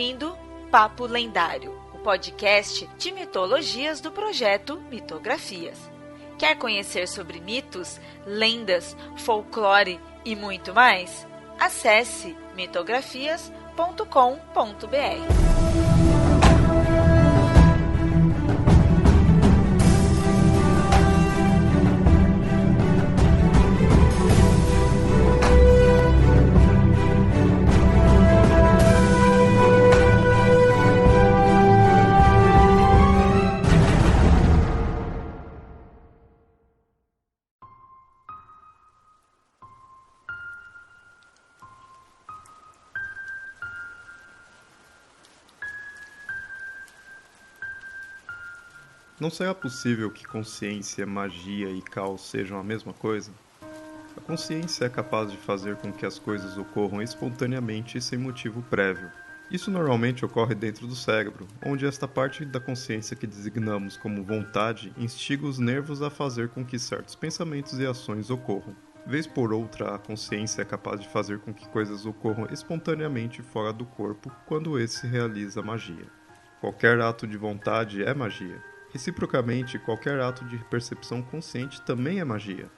ouvindo Papo Lendário, o podcast de mitologias do projeto Mitografias. Quer conhecer sobre mitos, lendas, folclore e muito mais? Acesse mitografias.com.br. Não será possível que consciência, magia e caos sejam a mesma coisa? A consciência é capaz de fazer com que as coisas ocorram espontaneamente e sem motivo prévio. Isso normalmente ocorre dentro do cérebro, onde esta parte da consciência que designamos como vontade instiga os nervos a fazer com que certos pensamentos e ações ocorram. Vez por outra, a consciência é capaz de fazer com que coisas ocorram espontaneamente fora do corpo quando esse realiza magia. Qualquer ato de vontade é magia. Reciprocamente, qualquer ato de percepção consciente também é magia.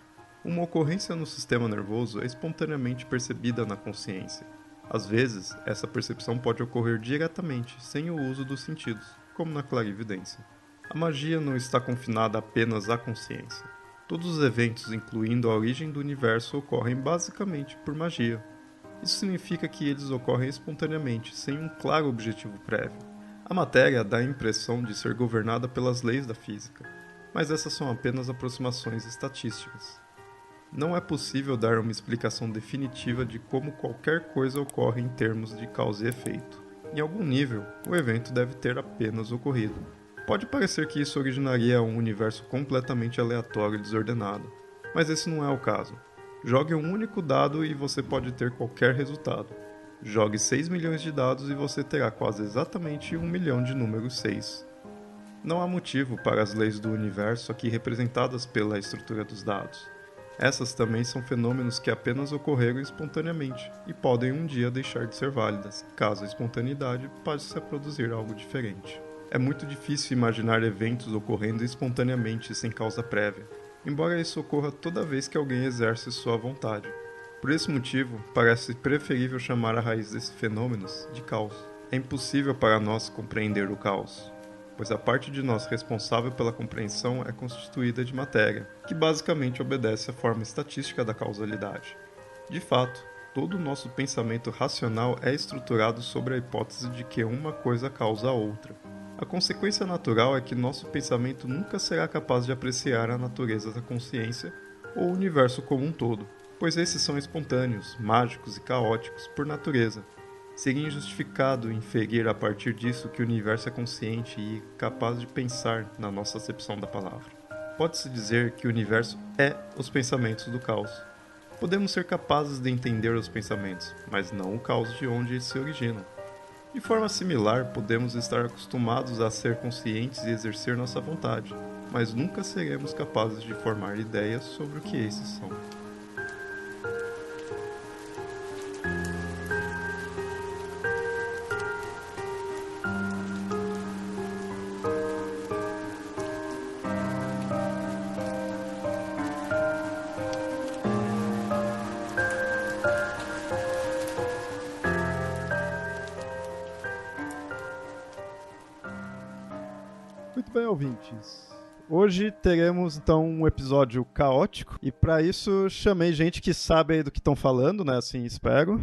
Uma ocorrência no sistema nervoso é espontaneamente percebida na consciência. Às vezes, essa percepção pode ocorrer diretamente, sem o uso dos sentidos, como na clarividência. A magia não está confinada apenas à consciência. Todos os eventos, incluindo a origem do universo, ocorrem basicamente por magia. Isso significa que eles ocorrem espontaneamente, sem um claro objetivo prévio. A matéria dá a impressão de ser governada pelas leis da física, mas essas são apenas aproximações estatísticas. Não é possível dar uma explicação definitiva de como qualquer coisa ocorre em termos de causa e efeito. Em algum nível, o evento deve ter apenas ocorrido. Pode parecer que isso originaria um universo completamente aleatório e desordenado, mas esse não é o caso. Jogue um único dado e você pode ter qualquer resultado. Jogue 6 milhões de dados e você terá quase exatamente 1 milhão de números 6. Não há motivo para as leis do universo aqui representadas pela estrutura dos dados. Essas também são fenômenos que apenas ocorreram espontaneamente e podem um dia deixar de ser válidas, caso a espontaneidade passe a produzir algo diferente. É muito difícil imaginar eventos ocorrendo espontaneamente sem causa prévia, embora isso ocorra toda vez que alguém exerce sua vontade. Por esse motivo, parece preferível chamar a raiz desses fenômenos de caos. É impossível para nós compreender o caos, pois a parte de nós responsável pela compreensão é constituída de matéria, que basicamente obedece à forma estatística da causalidade. De fato, todo o nosso pensamento racional é estruturado sobre a hipótese de que uma coisa causa a outra. A consequência natural é que nosso pensamento nunca será capaz de apreciar a natureza da consciência ou o universo como um todo, pois esses são espontâneos, mágicos e caóticos por natureza. Seria injustificado inferir a partir disso que o universo é consciente e capaz de pensar na nossa acepção da palavra. Pode-se dizer que o universo é os pensamentos do caos. Podemos ser capazes de entender os pensamentos, mas não o caos de onde eles se originam. De forma similar, podemos estar acostumados a ser conscientes e exercer nossa vontade, mas nunca seremos capazes de formar ideias sobre o que esses são. Muito bem, ouvintes. Hoje teremos então um episódio caótico e para isso chamei gente que sabe aí do que estão falando, né? Assim, espero.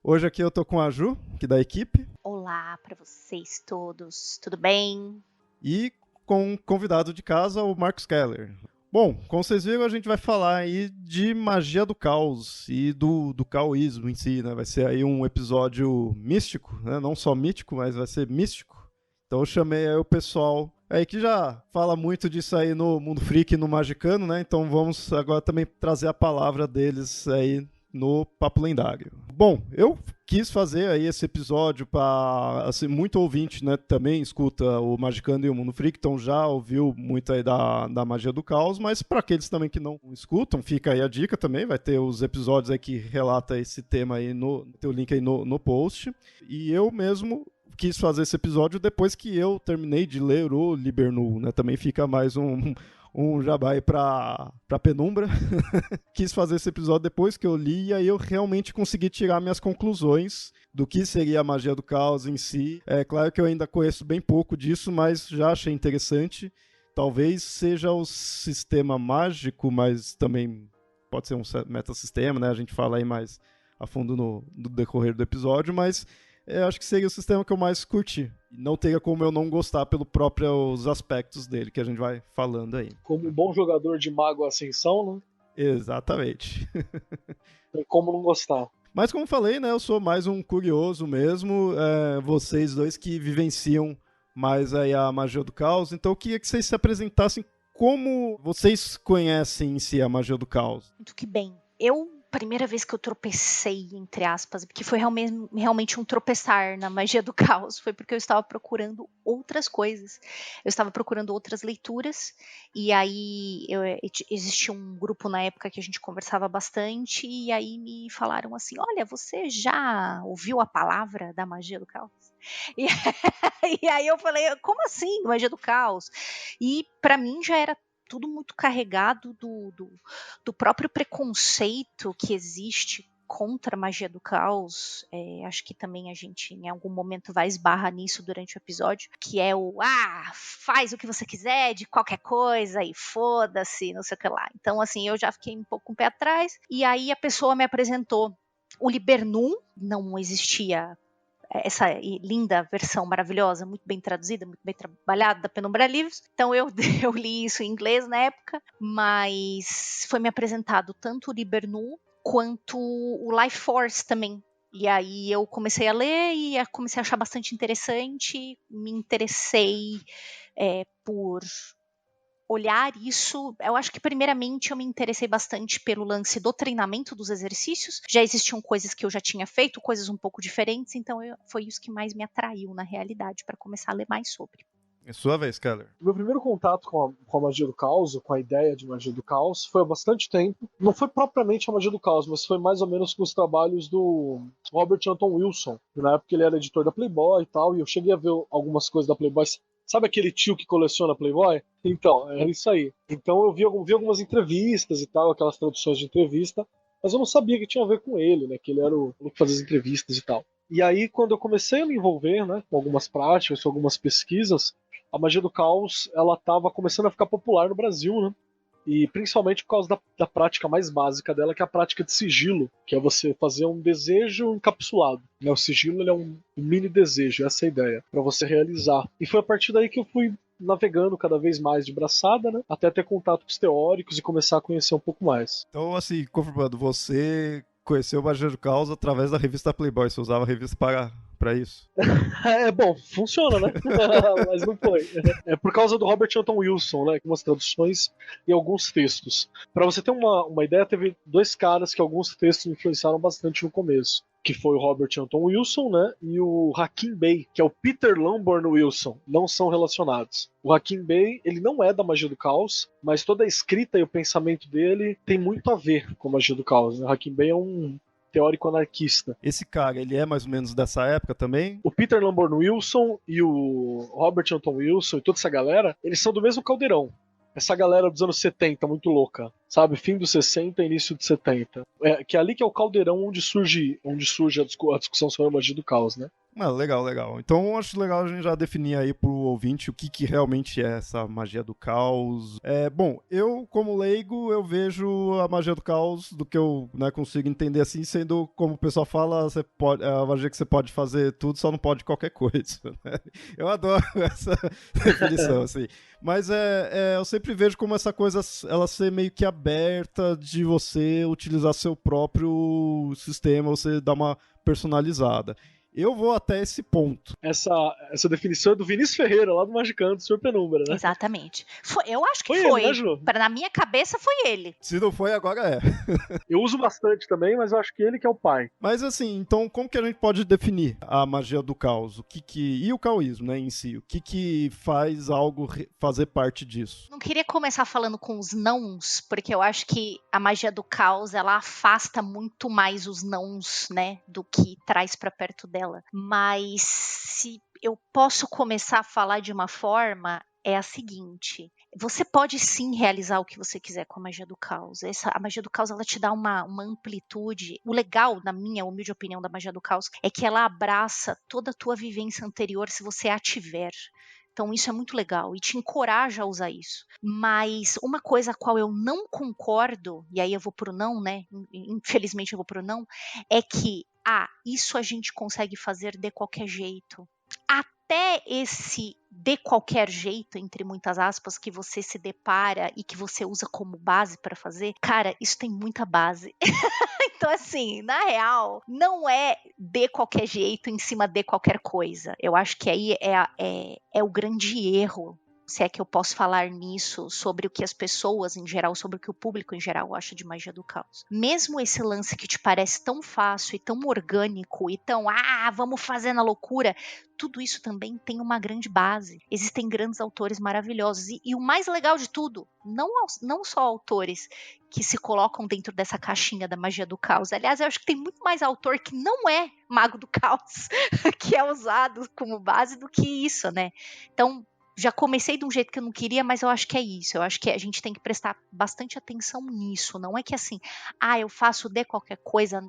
Hoje aqui eu tô com a Ju, que é da equipe. Olá para vocês todos, tudo bem? E com um convidado de casa, o Marcos Keller. Bom, como vocês viram, a gente vai falar aí de magia do caos e do caoísmo em si, né? Vai ser aí um episódio místico, né? Não só mítico, mas vai ser místico. Então eu chamei aí o pessoal aí que já fala muito disso aí no Mundo Freak e no Magicano, né? Então vamos agora também trazer a palavra deles aí no Papo Lendário. Bom, eu quis fazer aí esse episódio para, assim, muito ouvinte, né, também escuta o Magicando e o Mundo Freak, então já ouviu muito aí da magia do caos, mas para aqueles também que não escutam, fica aí a dica também, vai ter os episódios aí que relata esse tema aí, tem o link aí no post, e eu mesmo quis fazer esse episódio depois que eu terminei de ler o Libernu, né, também fica mais um jabá aí pra Penumbra. Quis fazer esse episódio depois que eu li, e aí eu realmente consegui tirar minhas conclusões do que seria a magia do caos em si. É claro que eu ainda conheço bem pouco disso, mas já achei interessante. Talvez seja o sistema mágico, mas também pode ser um metasistema, né? A gente fala aí mais a fundo no decorrer do episódio, mas eu acho que seria o sistema que eu mais curti. Não teria como eu não gostar pelos próprios aspectos dele, que a gente vai falando aí. Como um bom jogador de Mago Ascensão, né? Exatamente. Tem como não gostar. Mas como falei, né, eu sou mais um curioso mesmo, vocês dois que vivenciam mais aí a magia do caos, então eu queria que vocês se apresentassem como vocês conhecem em si a magia do caos. Muito que bem. Primeira vez que eu tropecei, entre aspas, porque foi realmente um tropeçar na magia do caos, foi porque eu estava procurando outras coisas. Eu estava procurando outras leituras, e aí existia um grupo na época que a gente conversava bastante, e aí me falaram assim, olha, você já ouviu a palavra da magia do caos? E aí eu falei, como assim, magia do caos? E para mim já era tudo muito carregado do próprio preconceito que existe contra a magia do caos. Acho que também a gente em algum momento vai esbarrar nisso durante o episódio, que é faz o que você quiser de qualquer coisa e foda-se, não sei o que lá. Então assim, eu já fiquei um pouco com o pé atrás, e aí a pessoa me apresentou o Libernum, não existia essa linda versão maravilhosa, muito bem traduzida, muito bem trabalhada da Penumbra Livros. Então eu li isso em inglês na época, mas foi me apresentado tanto o Libernu quanto o Life Force também. E aí eu comecei a ler e comecei a achar bastante interessante, me interessei por olhar isso. Eu acho que primeiramente eu me interessei bastante pelo lance do treinamento dos exercícios. Já existiam coisas que eu já tinha feito, coisas um pouco diferentes, então foi isso que mais me atraiu na realidade para começar a ler mais sobre. É sua vez, Keller. O meu primeiro contato com a magia do caos, com a ideia de magia do caos, foi há bastante tempo. Não foi propriamente a magia do caos, mas foi mais ou menos com os trabalhos do Robert Anton Wilson. Na época ele era editor da Playboy e tal, e eu cheguei a ver algumas coisas da Playboy. Sabe aquele tio que coleciona Playboy? Então, é isso aí. Então eu vi algumas entrevistas e tal, aquelas traduções de entrevista, mas eu não sabia que tinha a ver com ele, né? Que ele era o que fazia as entrevistas e tal. E aí, quando eu comecei a me envolver, né, com algumas práticas, com algumas pesquisas, a magia do caos, ela estava começando a ficar popular no Brasil, né? E principalmente por causa da prática mais básica dela, que é a prática de sigilo, que é você fazer um desejo encapsulado. Né? O sigilo ele é um mini desejo, essa é a ideia, para você realizar. E foi a partir daí que eu fui navegando cada vez mais de braçada, né? Até ter contato com os teóricos e começar a conhecer um pouco mais. Então, assim, confirmando, você conheceu o Magia do Caos através da revista Playboy, você usava a revista para isso? Bom, funciona, né? Mas não foi. É por causa do Robert Anton Wilson, né? Algumas traduções e alguns textos. Para você ter uma ideia, teve dois caras que alguns textos me influenciaram bastante no começo, que foi o Robert Anton Wilson, né? E o Hakim Bey, que é o Peter Lamborn Wilson. Não são relacionados. O Hakim Bey, ele não é da magia do caos, mas toda a escrita e o pensamento dele tem muito a ver com a magia do caos. O Hakim Bey é um teórico anarquista. Esse cara, ele é mais ou menos dessa época também? O Peter Lamborn Wilson e o Robert Anton Wilson e toda essa galera, eles são do mesmo caldeirão. Essa galera dos anos 70, muito louca. Sabe? Fim dos 60, início dos 70. Que é ali que é o caldeirão onde surge a discussão sobre a magia do caos, né? Legal, legal. Então acho legal a gente já definir aí pro ouvinte o que realmente é essa magia do caos. Bom, eu como leigo, eu vejo a magia do caos do que eu consigo entender assim, sendo como o pessoal fala, a magia que você pode fazer tudo, só não pode qualquer coisa. Né? Eu adoro essa definição, assim. Mas eu sempre vejo como essa coisa, ela ser meio que aberta de você utilizar seu próprio sistema, você dar uma personalizada. Eu vou até esse ponto. Essa definição é do Vinícius Ferreira, lá do Magicando, do Sr. Penumbra, né? Exatamente. Eu acho que Foi ele, né, Ju? Na minha cabeça foi ele. Se não foi, agora é. Eu uso bastante também, mas eu acho que ele que é o pai. Mas assim, então como que a gente pode definir a magia do caos? E o caoísmo, né, em si? O que faz algo fazer parte disso? Não queria começar falando com os nãos, porque eu acho que a magia do caos, ela afasta muito mais os nãos, né, do que traz pra perto dela. Mas se eu posso começar a falar de uma forma, é a seguinte: você pode sim realizar o que você quiser com a magia do caos. A magia do caos, ela te dá uma amplitude. O legal, na minha humilde opinião, da magia do caos é que ela abraça toda a tua vivência anterior se você a tiver. Então isso é muito legal e te encoraja a usar isso. Mas uma coisa a qual eu não concordo, e aí eu vou pro não, né? Infelizmente eu vou pro não, é que isso a gente consegue fazer de qualquer jeito. Até esse de qualquer jeito, entre muitas aspas, que você se depara e que você usa como base para fazer, cara, isso tem muita base. Então, assim, na real, não é de qualquer jeito em cima de qualquer coisa. Eu acho que aí é o grande erro, se é que eu posso falar nisso, sobre o que as pessoas em geral, sobre o que o público em geral acha de magia do caos. Mesmo esse lance que te parece tão fácil e tão orgânico e tão, vamos fazer na loucura, tudo isso também tem uma grande base. Existem grandes autores maravilhosos. E o mais legal de tudo, não só autores que se colocam dentro dessa caixinha da magia do caos. Aliás, eu acho que tem muito mais autor que não é mago do caos, que é usado como base do que isso, né? Então, já comecei de um jeito que eu não queria, mas eu acho que é isso. Eu acho que a gente tem que prestar bastante atenção nisso. Não é que assim, eu faço de qualquer coisa,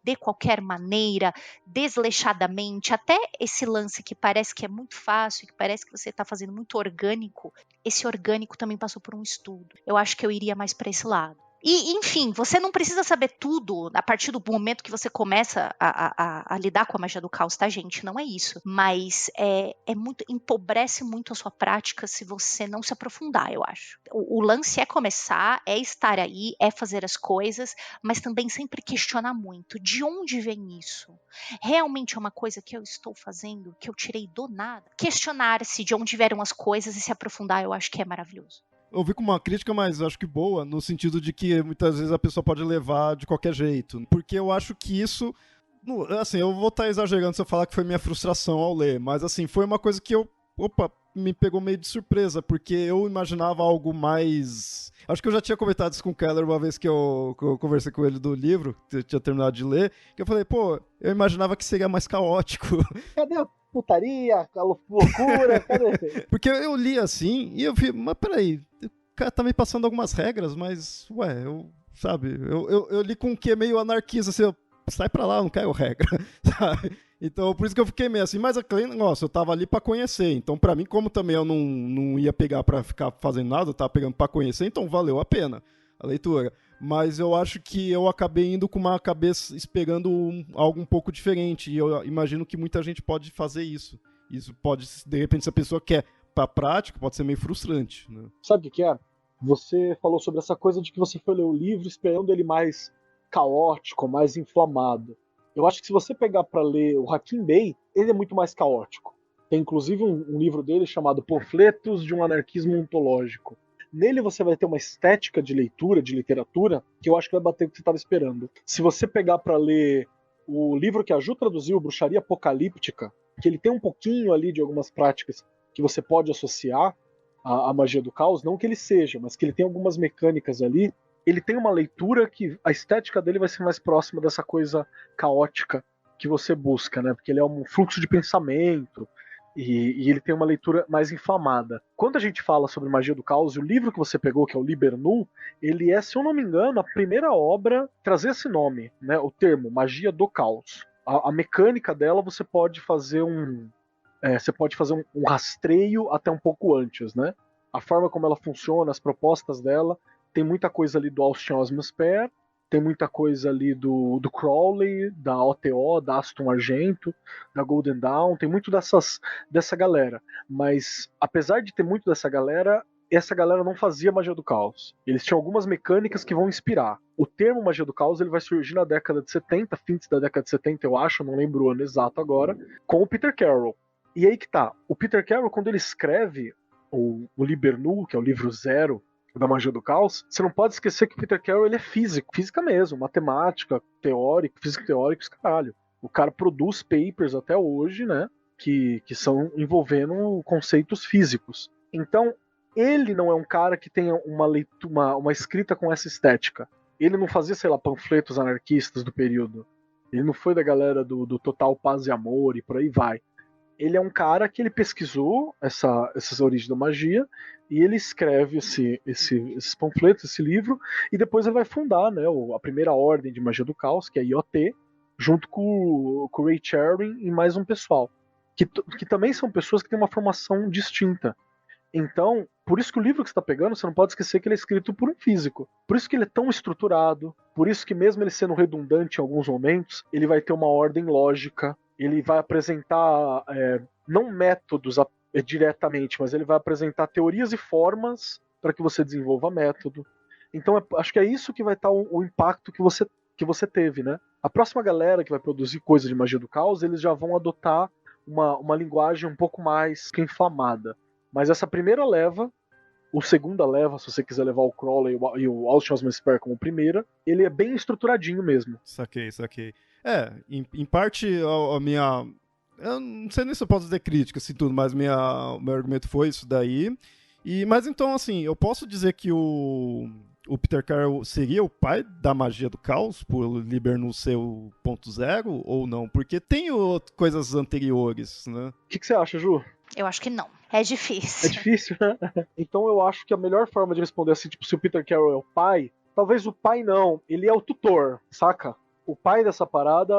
de qualquer maneira, desleixadamente. Até esse lance que parece que é muito fácil, que parece que você está fazendo muito orgânico, esse orgânico também passou por um estudo. Eu acho que eu iria mais para esse lado. E, enfim, você não precisa saber tudo a partir do momento que você começa a lidar com a magia do caos, tá, gente? Não é isso. Mas empobrece muito a sua prática se você não se aprofundar, eu acho. O lance é começar, é estar aí, é fazer as coisas, mas também sempre questionar muito. De onde vem isso? Realmente é uma coisa que eu estou fazendo, que eu tirei do nada? Questionar-se de onde vieram as coisas e se aprofundar, eu acho que é maravilhoso. Eu vi com uma crítica, mas acho que boa, no sentido de que muitas vezes a pessoa pode levar de qualquer jeito. Porque eu acho que isso... Assim, eu vou estar exagerando se eu falar que foi minha frustração ao ler, mas assim, foi uma coisa que me pegou meio de surpresa, porque eu imaginava algo mais... Acho que eu já tinha comentado isso com o Keller uma vez que eu conversei com ele do livro, que eu tinha terminado de ler, que eu falei, eu imaginava que seria mais caótico. Cadê a putaria, a loucura? Cadê? Porque eu li assim e eu vi, mas peraí, o cara tá me passando algumas regras, mas, eu li com o que meio anarquista, assim, sai pra lá, eu não quero regra, sabe? Então, por isso que eu fiquei meio assim, mas aquele negócio, eu tava ali pra conhecer, então pra mim, como também eu não ia pegar pra ficar fazendo nada, eu tava pegando pra conhecer, então valeu a pena a leitura. Mas eu acho que eu acabei indo com uma cabeça esperando algo um pouco diferente, e eu imagino que muita gente pode fazer isso. Isso pode, de repente, se a pessoa quer pra prática, pode ser meio frustrante, né? Sabe o que é? Você falou sobre essa coisa de que você foi ler o livro esperando ele mais caótico, mais inflamado. Eu acho que se você pegar para ler o Hakim Bey, ele é muito mais caótico. Tem inclusive um livro dele chamado Panfletos de um Anarquismo Ontológico. Nele você vai ter uma estética de leitura, de literatura, que eu acho que vai bater o que você estava esperando. Se você pegar para ler o livro que a Ju traduziu, Bruxaria Apocalíptica, que ele tem um pouquinho ali de algumas práticas que você pode associar à magia do caos, não que ele seja, mas que ele tem algumas mecânicas ali. Ele tem uma leitura que a estética dele vai ser mais próxima dessa coisa caótica que você busca, né? Porque ele é um fluxo de pensamento e ele tem uma leitura mais inflamada. Quando a gente fala sobre magia do caos, o livro que você pegou, que é o Liber Nu, ele é, se eu não me engano, a primeira obra a trazer esse nome, né? O termo magia do caos. A mecânica dela você pode fazer um rastreio até um pouco antes, né? A forma como ela funciona, as propostas dela. Tem muita coisa ali do Austin Osman-Spare, tem muita coisa ali do Crowley, da OTO, da Aston Argento, da Golden Dawn, tem muito dessa galera. Mas, apesar de ter muito dessa galera, essa galera não fazia magia do caos. Eles tinham algumas mecânicas que vão inspirar. O termo magia do caos ele vai surgir na década de 70, fins da década de 70, eu acho, não lembro o ano exato agora, com o Peter Carroll. E aí que tá. O Peter Carroll, quando ele escreve o Liber Null, que é o livro 0 da magia do caos, você não pode esquecer que o Peter Carroll ele é físico, física mesmo, matemática, teórico, físico teórico, caralho. O cara produz papers até hoje, né, que são envolvendo conceitos físicos. Então, ele não é um cara que tenha uma escrita com essa estética. Ele não fazia, sei lá, panfletos anarquistas do período. Ele não foi da galera do Total Paz e Amor e por aí vai. Ele é um cara que ele pesquisou essas origens da magia e ele escreve esses panfletos, esse livro, e depois ele vai fundar, né, a primeira ordem de magia do caos, que é a IoT, junto com o Ray Cherwin e mais um pessoal, que também são pessoas que têm uma formação distinta. Então, por isso que o livro que você está pegando, você não pode esquecer que ele é escrito por um físico. Por isso que ele é tão estruturado, por isso que mesmo ele sendo redundante em alguns momentos, ele vai ter uma ordem lógica, ele vai apresentar, não métodos diretamente, mas ele vai apresentar teorias e formas para que você desenvolva método. Então, acho que é isso que vai estar o impacto que você teve, né? A próxima galera que vai produzir coisa de magia do caos, eles já vão adotar uma linguagem um pouco mais inflamada. Mas essa primeira leva, ou segunda leva, se você quiser levar o Crowley e o Austin Osman Spare como primeira, ele é bem estruturadinho mesmo. Saquei. Em parte, a minha... Eu não sei nem se eu posso dizer crítica, assim, tudo, mas meu argumento foi isso daí. Mas então, assim, eu posso dizer que o Peter Carroll seria o pai da magia do caos, por Liber Null ser o ponto zero, ou não? Porque tem coisas anteriores, né? O que você acha, Ju? Eu acho que não. É difícil. É difícil, né? Então eu acho que a melhor forma de responder assim, tipo, se o Peter Carroll é o pai, talvez o pai não, ele é o tutor, saca? O pai dessa parada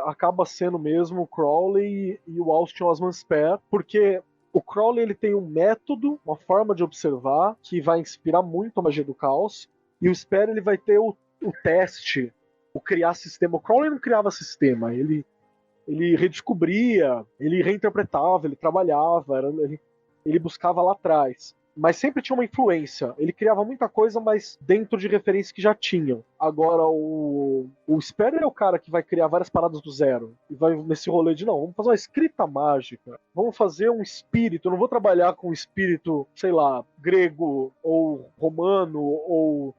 acaba sendo mesmo o Crowley e o Austin Osman Spare, porque o Crowley ele tem um método, uma forma de observar que vai inspirar muito a magia do caos, e o Spare ele vai ter o teste, o criar sistema. O Crowley não criava sistema, ele redescobria, ele reinterpretava, ele trabalhava, ele buscava lá atrás. Mas sempre tinha uma influência. Ele criava muita coisa, mas dentro de referências que já tinham. Agora, o Sperry é o cara que vai criar várias paradas do zero. E vai nesse rolê de, não, vamos fazer uma escrita mágica. Vamos fazer um espírito. Eu não vou trabalhar com um espírito, sei lá, grego, ou romano, ou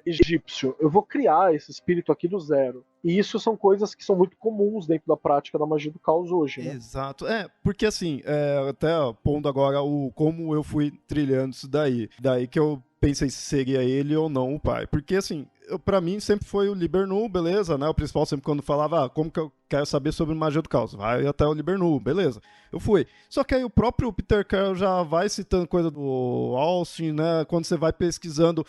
egípcio. Eu vou criar esse espírito aqui do zero. E isso são coisas que são muito comuns dentro da prática da magia do caos hoje, né? Exato. Porque assim, até pondo agora como eu fui trilhando isso daí que eu pensei se seria ele ou não o pai. Porque assim, pra mim sempre foi o Liber Null, beleza, né? O principal sempre quando falava, como que eu quero saber sobre magia do caos? Vai até o Liber Null, beleza. Eu fui. Só que aí o próprio Peter Carroll já vai citando coisa do Austin, né? Quando você vai pesquisando,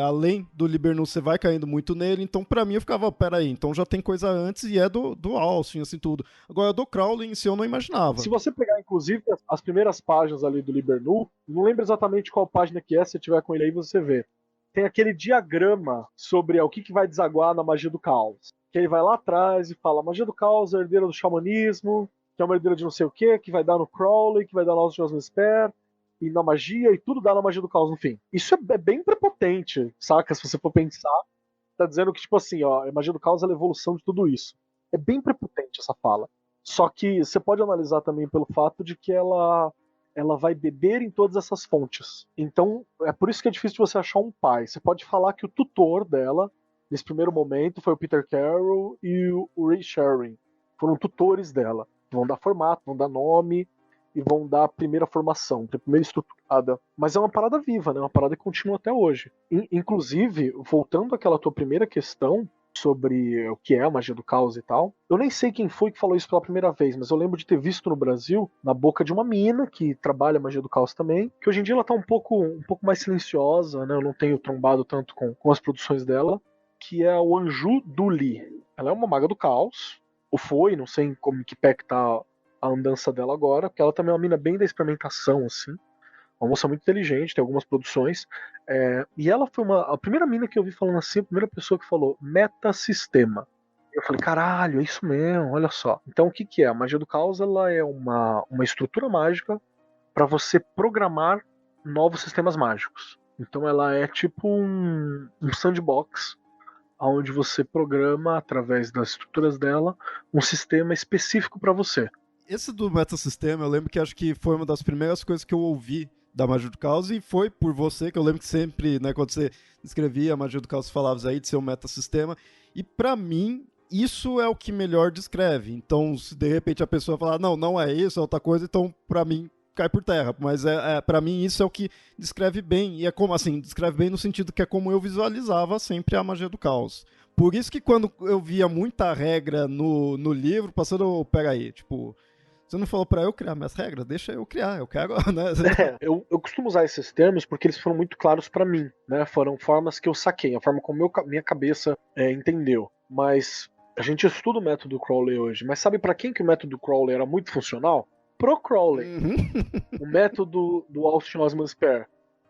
além do Liber Null, você vai caindo muito nele. Então pra mim eu ficava, peraí, então já tem coisa antes e é do Austin, assim, tudo. Agora do Crowley em si eu não imaginava. Se você pegar, inclusive, as primeiras páginas ali do Liber Null, não lembro exatamente qual página que é, se tiver com ele aí você vê. Tem aquele diagrama sobre o que vai desaguar na magia do caos. Que ele vai lá atrás e fala, a magia do caos é a herdeira do xamanismo, que é uma herdeira de não sei o que vai dar no Crowley, que vai dar no Austin Osman Spare, e na magia, e tudo dá na magia do caos no fim. Isso é bem prepotente, saca? Se você for pensar, tá dizendo que, tipo assim, ó, a magia do caos é a evolução de tudo isso. É bem prepotente essa fala. Só que você pode analisar também pelo fato de que ela vai beber em todas essas fontes. Então, é por isso que é difícil de você achar um pai. Você pode falar que o tutor dela, nesse primeiro momento, foi o Peter Carroll e o Ray Cherwin. Foram tutores dela. Vão dar formato, vão dar nome e vão dar a primeira formação, a primeira estruturada. Mas é uma parada viva, né? Uma parada que continua até hoje. Inclusive, voltando àquela tua primeira questão sobre o que é a magia do caos e tal. Eu nem sei quem foi que falou isso pela primeira vez, mas eu lembro de ter visto no Brasil, na boca de uma mina que trabalha magia do caos também, que hoje em dia ela tá um pouco mais silenciosa, né? Eu não tenho trombado tanto com as produções dela, que é o Anju Duli. Ela é uma maga do caos, ou foi, não sei como que pé que tá a andança dela agora, porque ela também é uma mina bem da experimentação, assim. Uma moça muito inteligente, tem algumas produções. E ela foi a primeira mina que eu vi falando assim, a primeira pessoa que falou metasistema. Eu falei, caralho, é isso mesmo, olha só. Então o que é? A magia do caos ela é uma estrutura mágica para você programar novos sistemas mágicos. Então ela é tipo um sandbox, onde você programa, através das estruturas dela, um sistema específico para você. Esse do metasistema, eu lembro que acho que foi uma das primeiras coisas que eu ouvi da Magia do Caos, e foi por você, que eu lembro que sempre, né, quando você escrevia a Magia do Caos, você falava aí de ser um metasistema, e pra mim, isso é o que melhor descreve. Então, se de repente a pessoa falar, não é isso, é outra coisa, então pra mim cai por terra. Mas pra mim isso é o que descreve bem, e é como, assim, descreve bem no sentido que é como eu visualizava sempre a Magia do Caos. Por isso que quando eu via muita regra no livro, passando, peraí, tipo... Você não falou pra eu criar minhas regras? Deixa eu criar, eu quero, né? Eu costumo usar esses termos porque eles foram muito claros pra mim, né? Foram formas que eu saquei, a forma como minha cabeça entendeu. Mas a gente estuda o método Crowley hoje, mas sabe pra quem que o método Crowley era muito funcional? Pro Crowley. O método do Austin Osman Spare.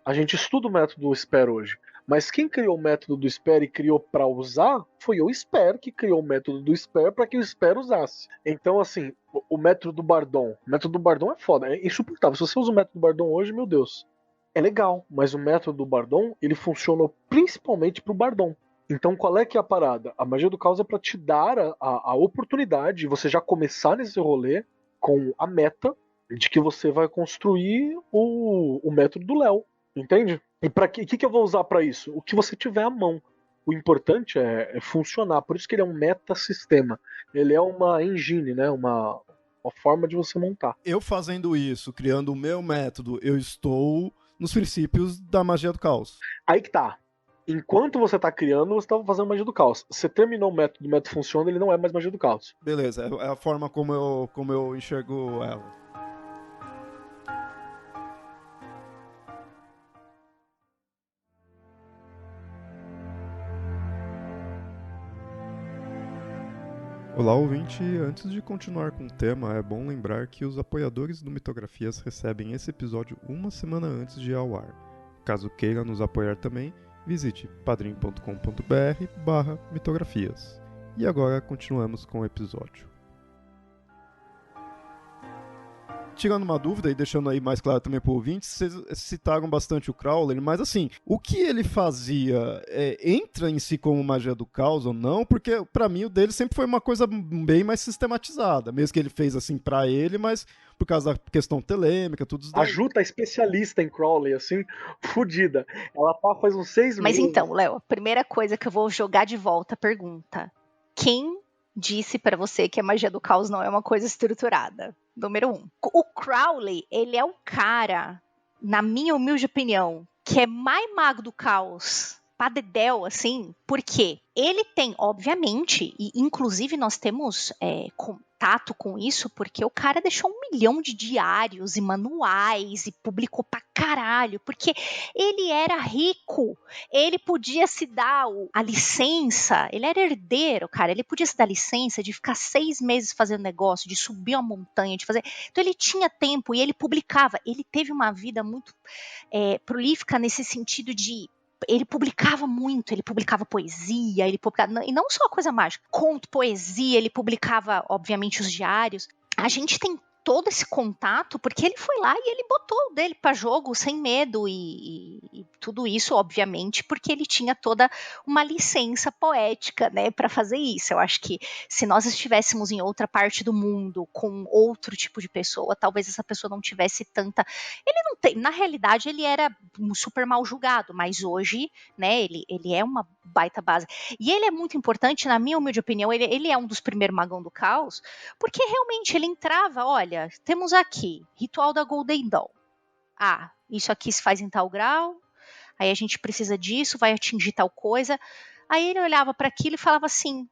A gente estuda o método do Spare hoje. Mas quem criou o método do Spare e criou para usar foi o Spare, que criou o método do Spare para que o Spare usasse. Então, assim, o método do Bardon. O método do Bardon é foda, é insuportável. Se você usa o método do Bardon hoje, meu Deus, é legal. Mas o método do Bardon, ele funcionou principalmente pro Bardon. Então, qual é que é a parada? A Magia do Caos é para te dar a oportunidade de você já começar nesse rolê com a meta de que você vai construir o método do Léo. Entende? E para que eu vou usar para isso? O que você tiver à mão. O importante é funcionar. Por isso que ele é um metasistema. Ele é uma engine, né? Uma forma de você montar. Eu fazendo isso, criando o meu método, eu estou nos princípios da Magia do Caos. Aí que tá. Enquanto você tá criando, você tá fazendo Magia do Caos. Você terminou o método funciona, ele não é mais Magia do Caos. Beleza, é a forma como eu enxergo ela. Olá, ouvinte. Antes de continuar com o tema, é bom lembrar que os apoiadores do Mitografias recebem esse episódio uma semana antes de ir ao ar. Caso queira nos apoiar também, visite padrim.com.br/mitografias. E agora continuamos com o episódio. Tirando uma dúvida e deixando aí mais claro também para o ouvinte, vocês citaram bastante o Crowley, mas assim, o que ele fazia entra em si como Magia do Caos ou não? Porque para mim o dele sempre foi uma coisa bem mais sistematizada, mesmo que ele fez assim para ele, mas por causa da questão telêmica, tudo isso daí. A Ju tá especialista em Crowley, assim, fodida. Ela tá faz uns 6 meses. Mas então, Léo, a primeira coisa que eu vou jogar de volta a pergunta. Quem disse para você que a Magia do Caos não é uma coisa estruturada? Número 1. O Crowley, ele é o cara, na minha humilde opinião, que é mais mago do caos, padedel, assim, porque ele tem, obviamente, e inclusive nós temos contato com isso, porque o cara deixou 1 milhão de diários e manuais e publicou pra caralho, porque ele era rico, ele podia se dar a licença, ele era herdeiro, cara, ele podia se dar licença de ficar 6 meses fazendo negócio, de subir uma montanha, de fazer, então ele tinha tempo e ele publicava, ele teve uma vida muito prolífica nesse sentido de ele publicava muito, ele publicava poesia, ele publicava, e não só coisa mágica, conto, poesia, ele publicava, obviamente, os diários. A gente tem todo esse contato porque ele foi lá e ele botou o dele para jogo sem medo e tudo isso, obviamente, porque ele tinha toda uma licença poética, né, para fazer isso. Eu acho que se nós estivéssemos em outra parte do mundo com outro tipo de pessoa, talvez essa pessoa não tivesse tanta... Ele não tem, na realidade, ele era super mal julgado, mas hoje, né, ele é uma baita base. E ele é muito importante, na minha humilde opinião, ele é um dos primeiros magão do caos, porque realmente ele entrava, olha, temos aqui, ritual da Golden Dawn. Ah, isso aqui se faz em tal grau, aí a gente precisa disso, vai atingir tal coisa. Aí ele olhava para aquilo e falava assim,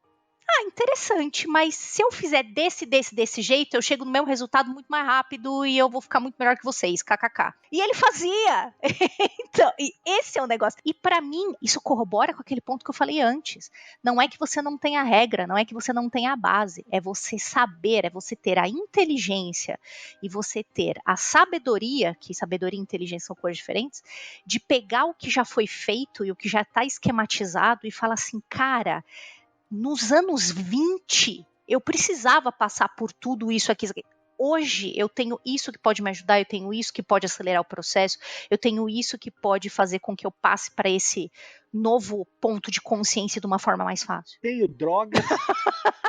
interessante, mas se eu fizer desse jeito, eu chego no mesmo resultado muito mais rápido e eu vou ficar muito melhor que vocês, kkk. E ele fazia! Então, e esse é o negócio. E pra mim, isso corrobora com aquele ponto que eu falei antes. Não é que você não tenha regra, não é que você não tenha a base, é você saber, é você ter a inteligência e você ter a sabedoria, que sabedoria e inteligência são coisas diferentes, de pegar o que já foi feito e o que já tá esquematizado e falar assim, cara... Nos anos 20, eu precisava passar por tudo isso aqui. hoje eu tenho isso que pode me ajudar, eu tenho isso que pode acelerar o processo, eu tenho isso que pode fazer com que eu passe para esse novo ponto de consciência de uma forma mais fácil. Tenho droga.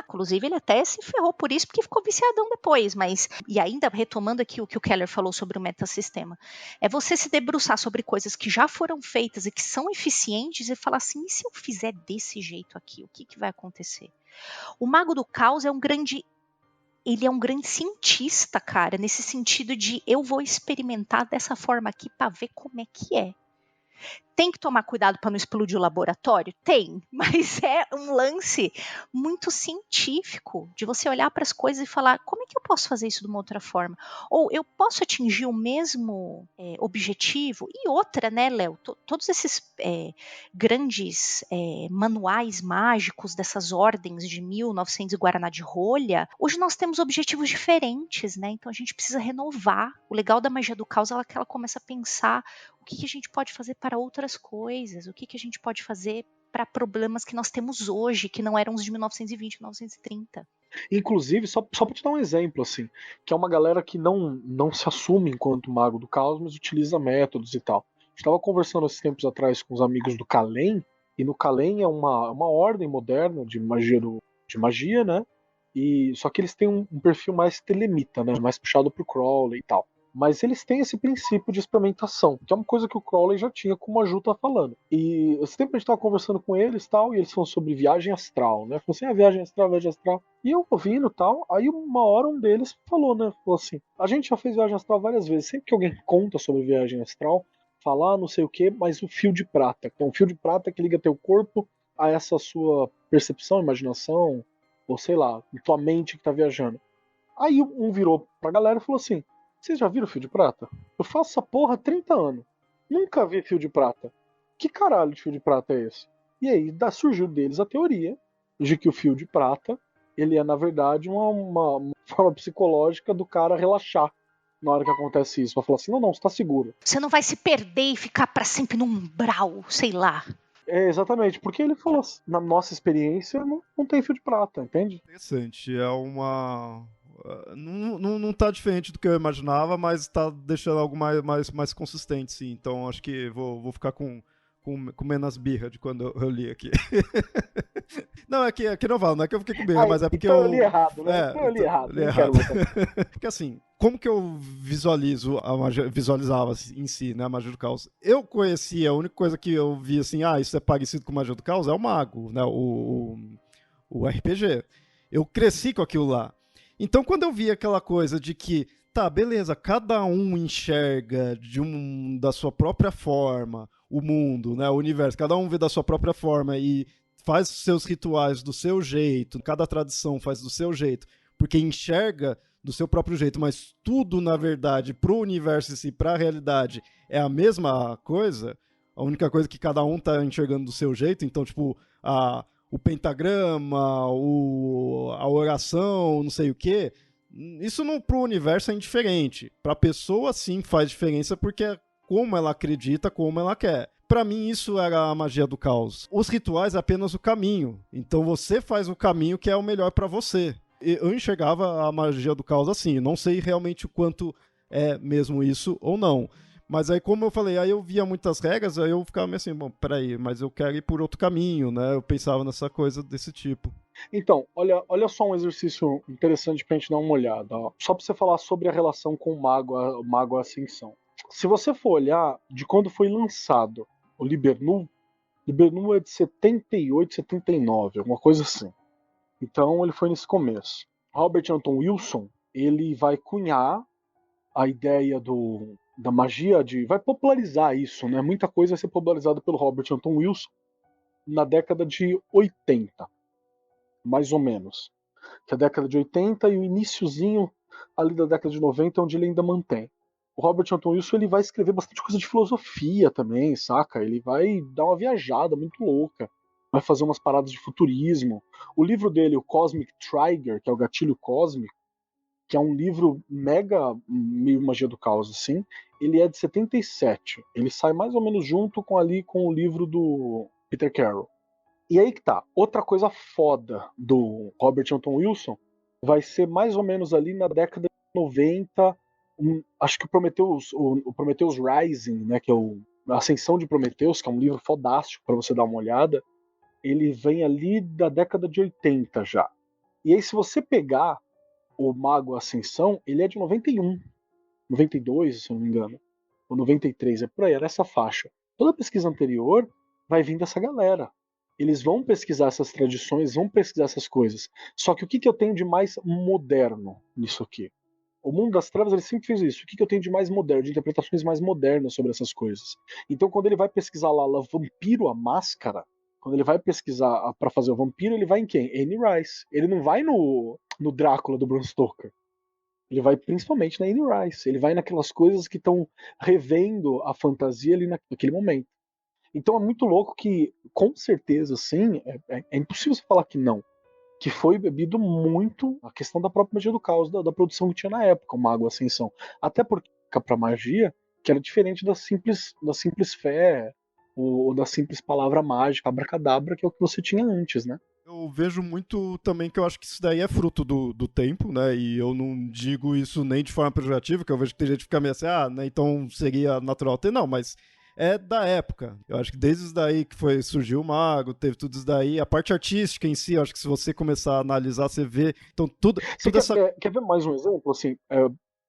Inclusive, ele até se ferrou por isso, porque ficou viciadão depois, mas... E ainda, retomando aqui o que o Keller falou sobre o metasistema, é você se debruçar sobre coisas que já foram feitas e que são eficientes e falar assim, e se eu fizer desse jeito aqui, o que vai acontecer? O Mago do Caos é um grande... Ele é um grande cientista, cara, nesse sentido de eu vou experimentar dessa forma aqui para ver como é que é. Tem que tomar cuidado para não explodir o laboratório? Tem, mas é um lance muito científico de você olhar para as coisas e falar, como é que eu posso fazer isso de uma outra forma? Ou eu posso atingir o mesmo objetivo? E outra, né, Léo? Todos esses grandes manuais mágicos dessas ordens de 1900 e Guaraná de rolha, hoje nós temos objetivos diferentes, né? Então a gente precisa renovar. O legal da magia do caos é que ela começa a pensar o que a gente pode fazer para outras coisas, o que a gente pode fazer para problemas que nós temos hoje, que não eram os de 1920, 1930. Inclusive, só para te dar um exemplo, assim, que é uma galera que não se assume enquanto mago do caos, mas utiliza métodos e tal. A gente estava conversando esses tempos atrás com os amigos do Kalem, e no Kalem é uma ordem moderna de magia, né? E, só que eles têm um perfil mais telemita, né? Mais puxado pro Crowley e tal. Mas eles têm esse princípio de experimentação, que é uma coisa que o Crowley já tinha, como a Ju tá falando. E esse tempo a gente tava conversando com eles tal, e eles falam sobre viagem astral, né? Falou assim, viagem astral, viagem astral. E eu ouvindo tal, aí uma hora um deles falou, né? Falou assim, a gente já fez viagem astral várias vezes, sempre que alguém conta sobre viagem astral, falar não sei o que, mas o fio de prata. Então, um fio de prata que liga teu corpo a essa sua percepção, imaginação, ou sei lá, tua mente que tá viajando. Aí um virou pra galera e falou assim, vocês já viram fio de prata? Eu faço essa porra há 30 anos. Nunca vi fio de prata. Que caralho de fio de prata é esse? E aí surgiu deles a teoria de que o fio de prata ele é, na verdade, uma forma psicológica do cara relaxar na hora que acontece isso. Pra falar assim, não, você tá seguro. Você não vai se perder e ficar para sempre num umbral, sei lá. É, exatamente, porque ele falou assim, na nossa experiência não tem fio de prata, entende? Interessante, é uma... Não tá diferente do que eu imaginava, mas tá deixando algo mais consistente, sim. Então acho que vou ficar com menos birra de quando eu li aqui. Não, é que não vale, não é que eu fiquei com birra, mas é porque então eu li errado, né? então eu li errado. Porque assim, como que eu visualizava em si, né, a magia do caos? Eu conhecia, a única coisa que eu vi assim, isso é parecido com magia do caos, é o mago, né, o RPG. Eu cresci com aquilo lá. Então, quando eu vi aquela coisa de que, tá, beleza, cada um enxerga da sua própria forma o mundo, né, o universo, cada um vê da sua própria forma e faz seus rituais do seu jeito, cada tradição faz do seu jeito, porque enxerga do seu próprio jeito, mas tudo, na verdade, pro universo em si, pra realidade, é a mesma coisa, a única coisa que cada um tá enxergando do seu jeito, então, tipo, o pentagrama, a oração, não sei o quê, isso pro universo é indiferente. Pra pessoa, sim, faz diferença porque é como ela acredita, como ela quer. Pra mim, isso era a magia do caos. Os rituais é apenas o caminho. Então você faz o caminho que é o melhor pra você. Eu enxergava a magia do caos assim. Não sei realmente o quanto é mesmo isso ou não. Mas aí, como eu falei, aí eu via muitas regras, aí eu ficava meio assim, bom, peraí, mas eu quero ir por outro caminho, né? Eu pensava nessa coisa desse tipo. Então, olha só um exercício interessante pra gente dar uma olhada. Ó. Só pra você falar sobre a relação com o Mago Ascensão. Se você for olhar de quando foi lançado o Libernu é de 78, 79, alguma coisa assim. Então ele foi nesse começo. Robert Anton Wilson, ele vai cunhar a ideia da magia vai popularizar isso, né? Muita coisa vai ser popularizada pelo Robert Anton Wilson na década de 80, mais ou menos. Que é a década de 80 e o iniciozinho ali da década de 90 é onde ele ainda mantém. O Robert Anton Wilson ele vai escrever bastante coisa de filosofia também, saca? Ele vai dar uma viajada muito louca. Vai fazer umas paradas de futurismo. O livro dele, o Cosmic Trigger, que é o Gatilho Cósmico, que é um livro mega meio magia do caos, assim, ele é de 77. Ele sai mais ou menos junto com o livro do Peter Carroll. E aí que tá. Outra coisa foda do Robert Anton Wilson vai ser mais ou menos ali na década de 1990, acho que o Prometheus Rising, né, que é a Ascensão de Prometheus, que é um livro fodástico para você dar uma olhada, ele vem ali da década de 80 já. E aí, se você pegar o Mago Ascensão, ele é de 91, 92, se eu não me engano, ou 93, é por aí, era essa faixa. Toda a pesquisa anterior vai vir dessa galera. Eles vão pesquisar essas tradições, vão pesquisar essas coisas. Só que o que eu tenho de mais moderno nisso aqui? O Mundo das Trevas ele sempre fez isso. O que eu tenho de mais moderno, de interpretações mais modernas sobre essas coisas? Então, quando ele vai pesquisar lá Vampiro a Máscara, quando ele vai pesquisar para fazer o vampiro, ele vai em quem? Anne Rice. Ele não vai no Drácula do Bram Stoker. Ele vai principalmente na Anne Rice. Ele vai naquelas coisas que estão revendo a fantasia ali naquele momento. Então é muito louco que, com certeza, sim, é impossível você falar que não. Que foi bebido muito a questão da própria magia do caos, da produção que tinha na época, o Mago Ascensão. Até porque pra magia, que era diferente da simples fé, ou da simples palavra mágica, abracadabra, que é o que você tinha antes, né? Eu vejo muito também que eu acho que isso daí é fruto do tempo, né? E eu não digo isso nem de forma pejorativa, que eu vejo que tem gente que fica meio assim, né, então seria natural ter, não, mas é da época. Eu acho que desde isso daí que surgiu o Mago, teve tudo isso daí, a parte artística em si, eu acho que se você começar a analisar, você vê, então tudo quer ver mais um exemplo, assim,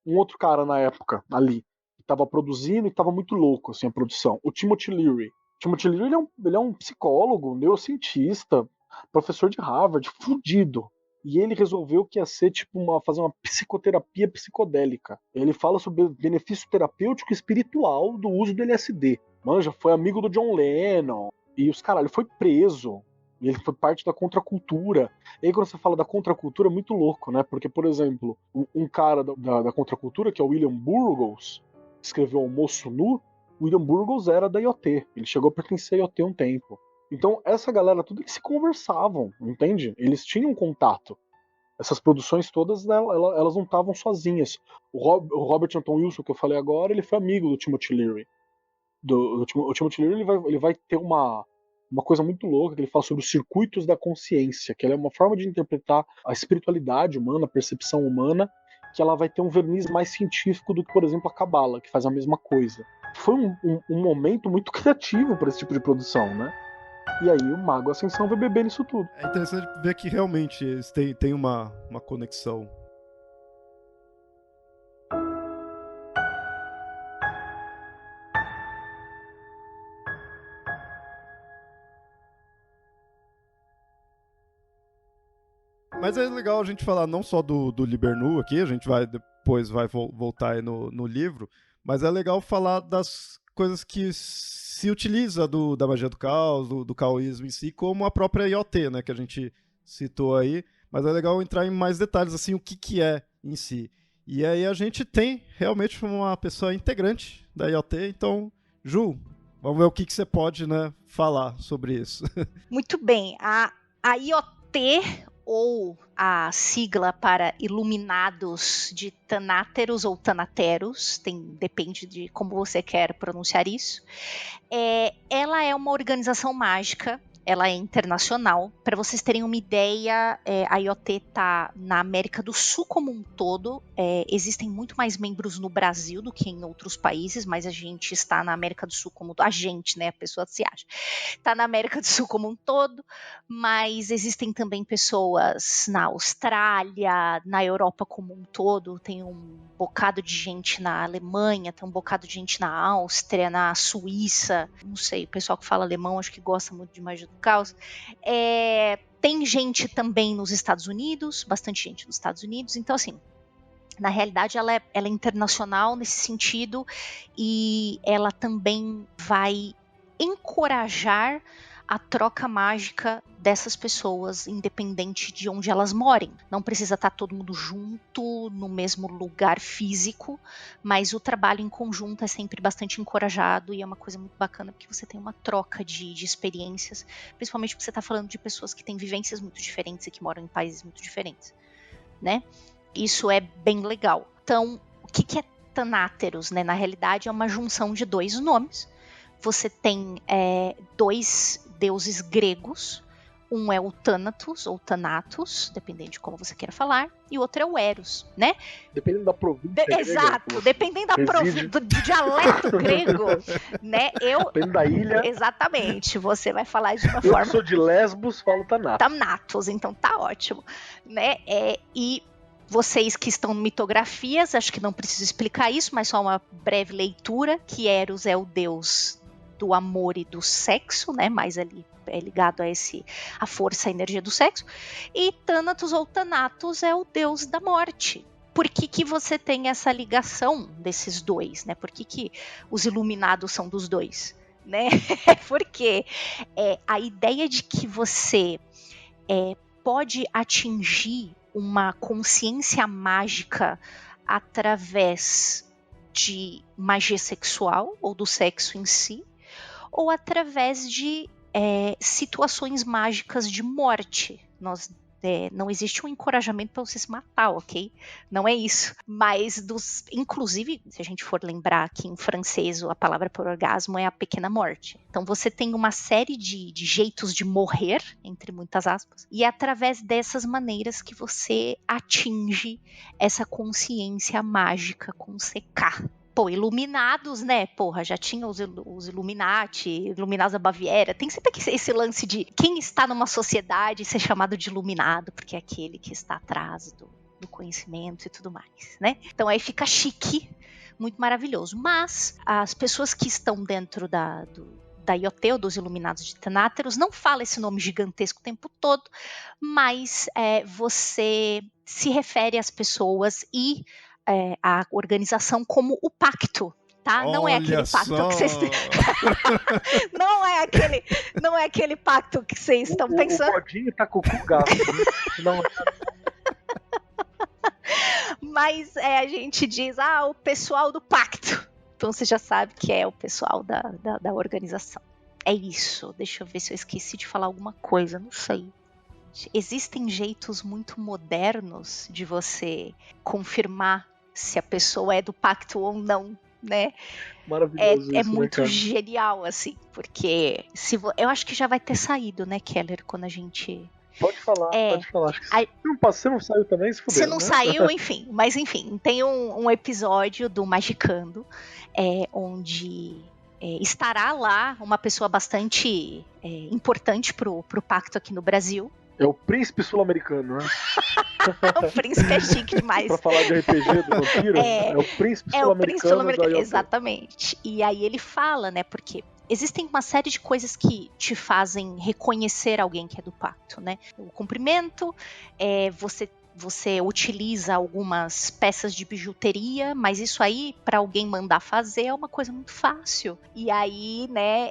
um outro cara na época, ali, que tava produzindo e tava muito louco, assim, a produção, o Timothy Leary. O Timothy Leary, ele é um psicólogo, neurocientista, professor de Harvard, fudido. E ele resolveu que ia ser fazer uma psicoterapia psicodélica. Ele fala sobre o benefício terapêutico e espiritual do uso do LSD. Manja, foi amigo do John Lennon. E os caralho, foi preso. E ele foi parte da contracultura. E aí quando você fala da contracultura é muito louco, né? Porque, por exemplo, um cara da contracultura, que é o William Burroughs, que escreveu Almoço Nu, o William Burroughs era da IoT. Ele chegou a pertencer à IoT um tempo. Então, essa galera, tudo eles se conversavam, entende? Eles tinham contato. Essas produções todas, elas não estavam sozinhas. O Robert Anton Wilson, que eu falei agora, ele foi amigo do Timothy Leary. O Timothy Leary ele vai ter uma coisa muito louca, que ele fala sobre os circuitos da consciência, que ela é uma forma de interpretar a espiritualidade humana, a percepção humana, que ela vai ter um verniz mais científico do que, por exemplo, a Cabala, que faz a mesma coisa. Foi um momento muito criativo para esse tipo de produção, né? E aí o Mago Ascensão vai beber nisso tudo. É interessante ver que realmente eles têm uma conexão. Mas é legal a gente falar não só do Libernu aqui, a gente depois vai voltar aí no livro, mas é legal falar das coisas que se utiliza da magia do caos, do caoísmo em si, como a própria IoT, né, que a gente citou aí, mas é legal entrar em mais detalhes, assim, o que é em si. E aí a gente tem realmente uma pessoa integrante da IoT, então, Ju, vamos ver o que você pode, né, falar sobre isso. Muito bem, a IoT, ou a sigla para Iluminados de Tanáteros ou Tanateros, depende de como você quer pronunciar isso. Ela é uma organização mágica, ela é internacional. Para vocês terem uma ideia, a IoT está na América do Sul como um todo. Existem muito mais membros no Brasil do que em outros países, mas a gente está na América do Sul como... A gente, né? A pessoa se acha. Está na América do Sul como um todo, mas existem também pessoas na Austrália, na Europa como um todo. Tem um bocado de gente na Alemanha, tem um bocado de gente na Áustria, na Suíça. Não sei, o pessoal que fala alemão acho que gosta muito de magia do caos. Tem gente também nos Estados Unidos, bastante gente nos Estados Unidos. Então, assim, na realidade ela é internacional nesse sentido, e ela também vai encorajar a troca mágica dessas pessoas, independente de onde elas morem. Não precisa estar todo mundo junto, no mesmo lugar físico, mas o trabalho em conjunto é sempre bastante encorajado, e é uma coisa muito bacana, porque você tem uma troca de experiências, principalmente porque você está falando de pessoas que têm vivências muito diferentes e que moram em países muito diferentes, né? Isso é bem legal. Então, o que é Tanáteros, né? Na realidade é uma junção de dois nomes. Você tem dois deuses gregos, Um é o Thanatos, ou Thanatos, dependendo de como você queira falar, e o outro é o Eros, né? Dependendo da província grega. Exato, dependendo do dialeto grego, né? Dependendo da ilha. Exatamente, você vai falar de uma Eu forma... que sou de Lesbos, falo Thanatos. Thanatos, então tá ótimo, né? E vocês que estão em mitografias, acho que não preciso explicar isso, mas só uma breve leitura, que Eros é o deus do amor e do sexo, né? Mais ali é ligado a força, a energia do sexo. E Thanatos ou Thanatos é o deus da morte. Por que você tem essa ligação desses dois, né? Por que os iluminados são dos dois, né? Porque a ideia de que você pode atingir uma consciência mágica através de magia sexual ou do sexo em si, ou através de situações mágicas de morte. Não existe um encorajamento para você se matar, ok? Não é isso. Mas, inclusive, se a gente for lembrar que em francês a palavra para orgasmo é a pequena morte. Então você tem uma série de jeitos de morrer, entre muitas aspas, e é através dessas maneiras que você atinge essa consciência mágica com CK. Pô, iluminados, né? Porra, já tinha os Illuminati, Iluminados da Baviera. Tem sempre esse lance de quem está numa sociedade ser chamado de iluminado, porque é aquele que está atrás do conhecimento e tudo mais, né? Então aí fica chique, muito maravilhoso. Mas as pessoas que estão dentro da IoT, ou dos Iluminados de Tanáteros, não fala esse nome gigantesco o tempo todo, mas você se refere às pessoas e a organização como o pacto, tá? Não é aquele pacto que vocês não é aquele pacto que vocês estão pensando. O Bodinho tá com o cu gasto. Não. Mas a gente diz, o pessoal do pacto. Então você já sabe que é o pessoal da organização. É isso. Deixa eu ver se eu esqueci de falar alguma coisa, não sei. Existem jeitos muito modernos de você confirmar se a pessoa é do pacto ou não, né? Maravilhoso é isso, muito né, genial, assim, porque eu acho que já vai ter saído, né, Keller, quando a gente... Pode falar. Acho que você não saiu também, se fudeu, você não né? saiu, enfim. Mas, enfim, tem um episódio do Magicando, onde estará lá uma pessoa bastante importante pro pacto aqui no Brasil. É o príncipe sul-americano, né? O príncipe é chique demais. Pra falar de RPG do vampiro, é o príncipe sul-americano. Exatamente. E aí ele fala, né, porque existem uma série de coisas que te fazem reconhecer alguém que é do pacto, né? O cumprimento, você utiliza algumas peças de bijuteria, mas isso aí, para alguém mandar fazer, é uma coisa muito fácil. E aí, né,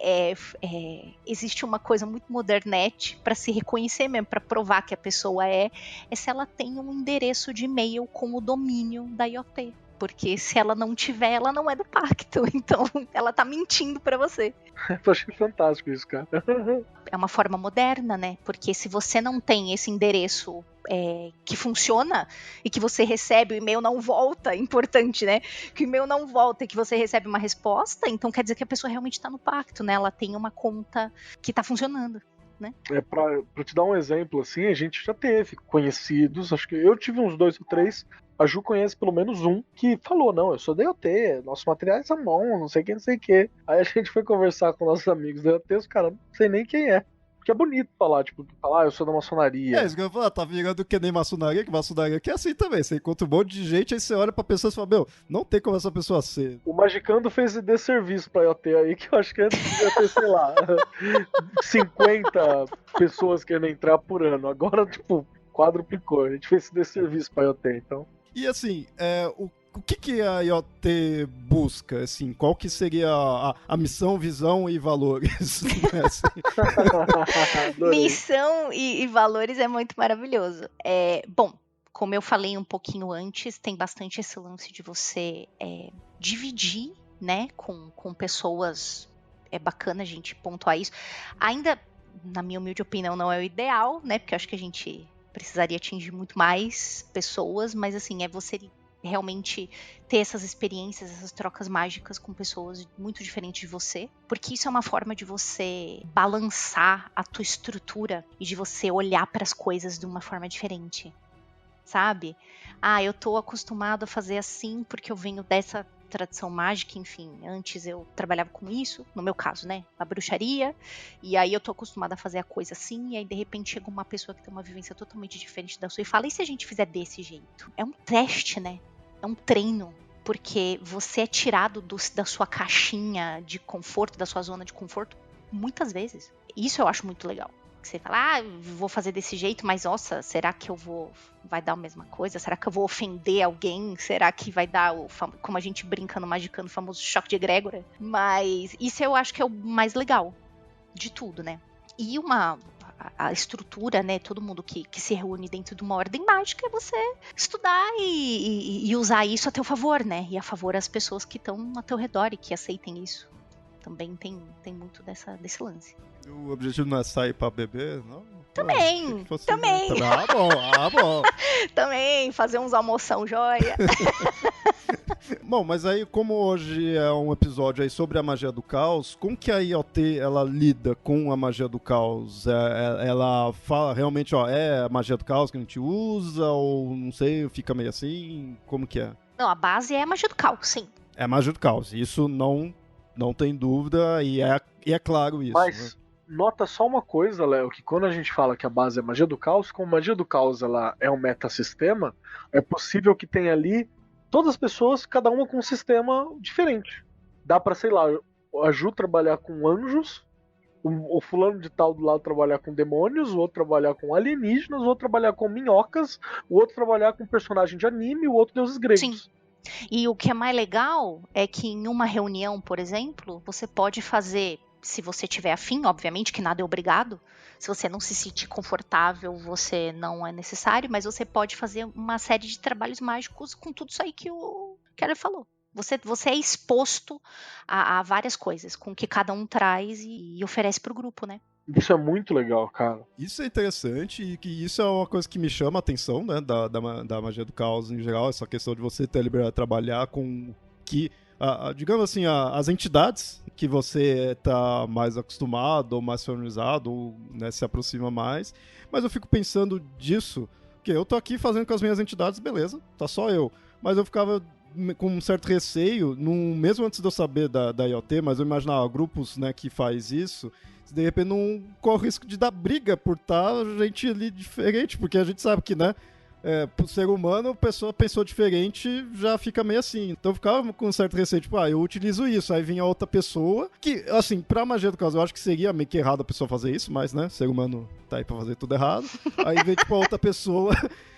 existe uma coisa muito modernete para se reconhecer mesmo, para provar que a pessoa é se ela tem um endereço de e-mail com o domínio da IoT. Porque se ela não tiver, ela não é do pacto. Então, ela tá mentindo pra você. Eu achei fantástico isso, cara. É uma forma moderna, né? Porque se você não tem esse endereço que funciona e que você recebe, o e-mail não volta, importante, né? Que o e-mail não volta e que você recebe uma resposta, então quer dizer que a pessoa realmente tá no pacto, né? Ela tem uma conta que tá funcionando. Né? Pra te dar um exemplo, assim, a gente já teve conhecidos, acho que eu tive uns 2 ou 3, a Ju conhece pelo menos um, que falou, não, eu sou da IoT, nossos materiais são bons, não sei o que. Aí a gente foi conversar com nossos amigos da IoT, os caras, não sei nem quem é. Porque é bonito falar, tipo, eu sou da maçonaria. Isso que eu ia falar, tá virando que nem maçonaria, que maçonaria aqui é assim também. Você encontra um monte de gente, aí você olha pra pessoa e fala, meu, não tem como essa pessoa ser. O Magicando fez esse desserviço pra IoT aí, que eu acho que antes devia ter, sei lá, 50 pessoas querendo entrar por ano. Agora, tipo, quadruplicou. A gente fez esse desserviço pra IoT, então. E assim, o que a IoT busca? Assim, qual que seria a missão, visão e valores? Missão e valores é muito maravilhoso. Bom, como eu falei um pouquinho antes, tem bastante esse lance de você dividir, né, com pessoas. É bacana a gente pontuar isso. Ainda, na minha humilde opinião, não é o ideal, né, porque eu acho que a gente precisaria atingir muito mais pessoas, mas assim, você realmente ter essas experiências, essas trocas mágicas com pessoas muito diferentes de você, porque isso é uma forma de você balançar a tua estrutura e de você olhar para as coisas de uma forma diferente, sabe? Eu tô acostumado a fazer assim porque eu venho dessa tradição mágica, enfim, antes eu trabalhava com isso, no meu caso, né, a bruxaria, e aí eu tô acostumada a fazer a coisa assim, e aí de repente chega uma pessoa que tem uma vivência totalmente diferente da sua e fala, e se a gente fizer desse jeito? É um teste, né? É um treino, porque você é tirado da sua caixinha de conforto, da sua zona de conforto, muitas vezes. Isso eu acho muito legal. Você fala, vou fazer desse jeito, mas nossa, será que vai dar a mesma coisa? Será que eu vou ofender alguém? Será que vai dar, como a gente brinca no Magicando, o famoso choque de egrégora? Mas isso eu acho que é o mais legal de tudo, né? E a estrutura, né? Todo mundo que se reúne dentro de uma ordem mágica é você estudar e usar isso a teu favor, né? E a favor das pessoas que estão ao teu redor e que aceitem isso. Também tem muito desse lance. O objetivo não é sair pra beber, não? Também. Bom. Também, fazer uns almoção joia. Bom, mas aí como hoje é um episódio aí sobre a magia do caos, como que a IoT ela lida com a magia do caos? Ela fala realmente, é a magia do caos que a gente usa, ou não sei, fica meio assim, como que é? Não, a base é a magia do caos, sim. É a magia do caos, isso não tem dúvida, e é claro isso. Mas né? Nota só uma coisa, Léo, que quando a gente fala que a base é magia do caos, como magia do caos ela é um metasistema, é possível que tenha ali todas as pessoas, cada uma com um sistema diferente. Dá pra, sei lá, a Ju trabalhar com anjos, o fulano de tal do lado trabalhar com demônios, o outro trabalhar com alienígenas, o outro trabalhar com minhocas, o outro trabalhar com personagem de anime, o outro deuses gregos. Sim. E o que é mais legal é que em uma reunião, por exemplo, você pode fazer, se você tiver afim, obviamente que nada é obrigado, se você não se sentir confortável, você não é necessário, mas você pode fazer uma série de trabalhos mágicos com tudo isso aí que o Keller falou. Você é exposto a várias coisas, com o que cada um traz e oferece pro grupo, né? Isso é muito legal, cara. Isso é interessante e que isso é uma coisa que me chama a atenção, né, da magia do caos em geral, essa questão de você ter a liberdade de trabalhar com que, digamos assim, as entidades que você tá mais acostumado ou mais familiarizado ou, né, se aproxima mais, mas eu fico pensando disso, que eu tô aqui fazendo com as minhas entidades, beleza, tá só eu, mas eu ficava com um certo receio, mesmo antes de eu saber da IoT, mas eu imaginava grupos, né, que faz isso, de repente não corre o risco de dar briga por estar gente ali diferente, porque a gente sabe que, né, pro ser humano, a pessoa pensou diferente, já fica meio assim. Então eu ficava com um certo receio, tipo, eu utilizo isso, aí vinha outra pessoa, que, assim, pra magia do caos, eu acho que seria meio que errado a pessoa fazer isso, mas, né, ser humano tá aí pra fazer tudo errado. Aí vem, tipo, a outra pessoa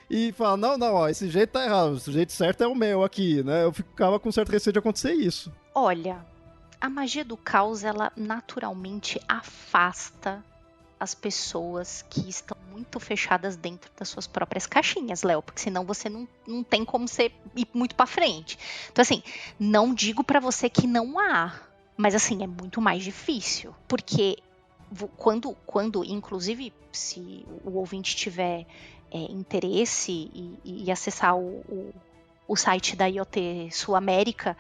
e fala, não, esse jeito tá errado, esse jeito certo é o meu aqui, né? Eu ficava com um certo receio de acontecer isso. Olha, a magia do caos, ela naturalmente afasta as pessoas que estão muito fechadas dentro das suas próprias caixinhas, Léo, porque senão você não tem como você ir muito pra frente. Então, assim, não digo pra você que não há, mas, assim, é muito mais difícil, porque quando inclusive, se o ouvinte tiver interesse e acessar o site da IoT Sul América,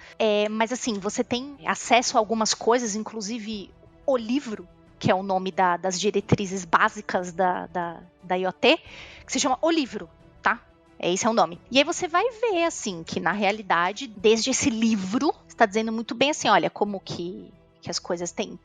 mas assim, você tem acesso a algumas coisas, inclusive o livro, que é o nome das diretrizes básicas da IoT, que se chama O Livro, tá? Esse é o nome. E aí você vai ver, assim, que na realidade, desde esse livro, está dizendo muito bem assim, olha, como que as coisas tem,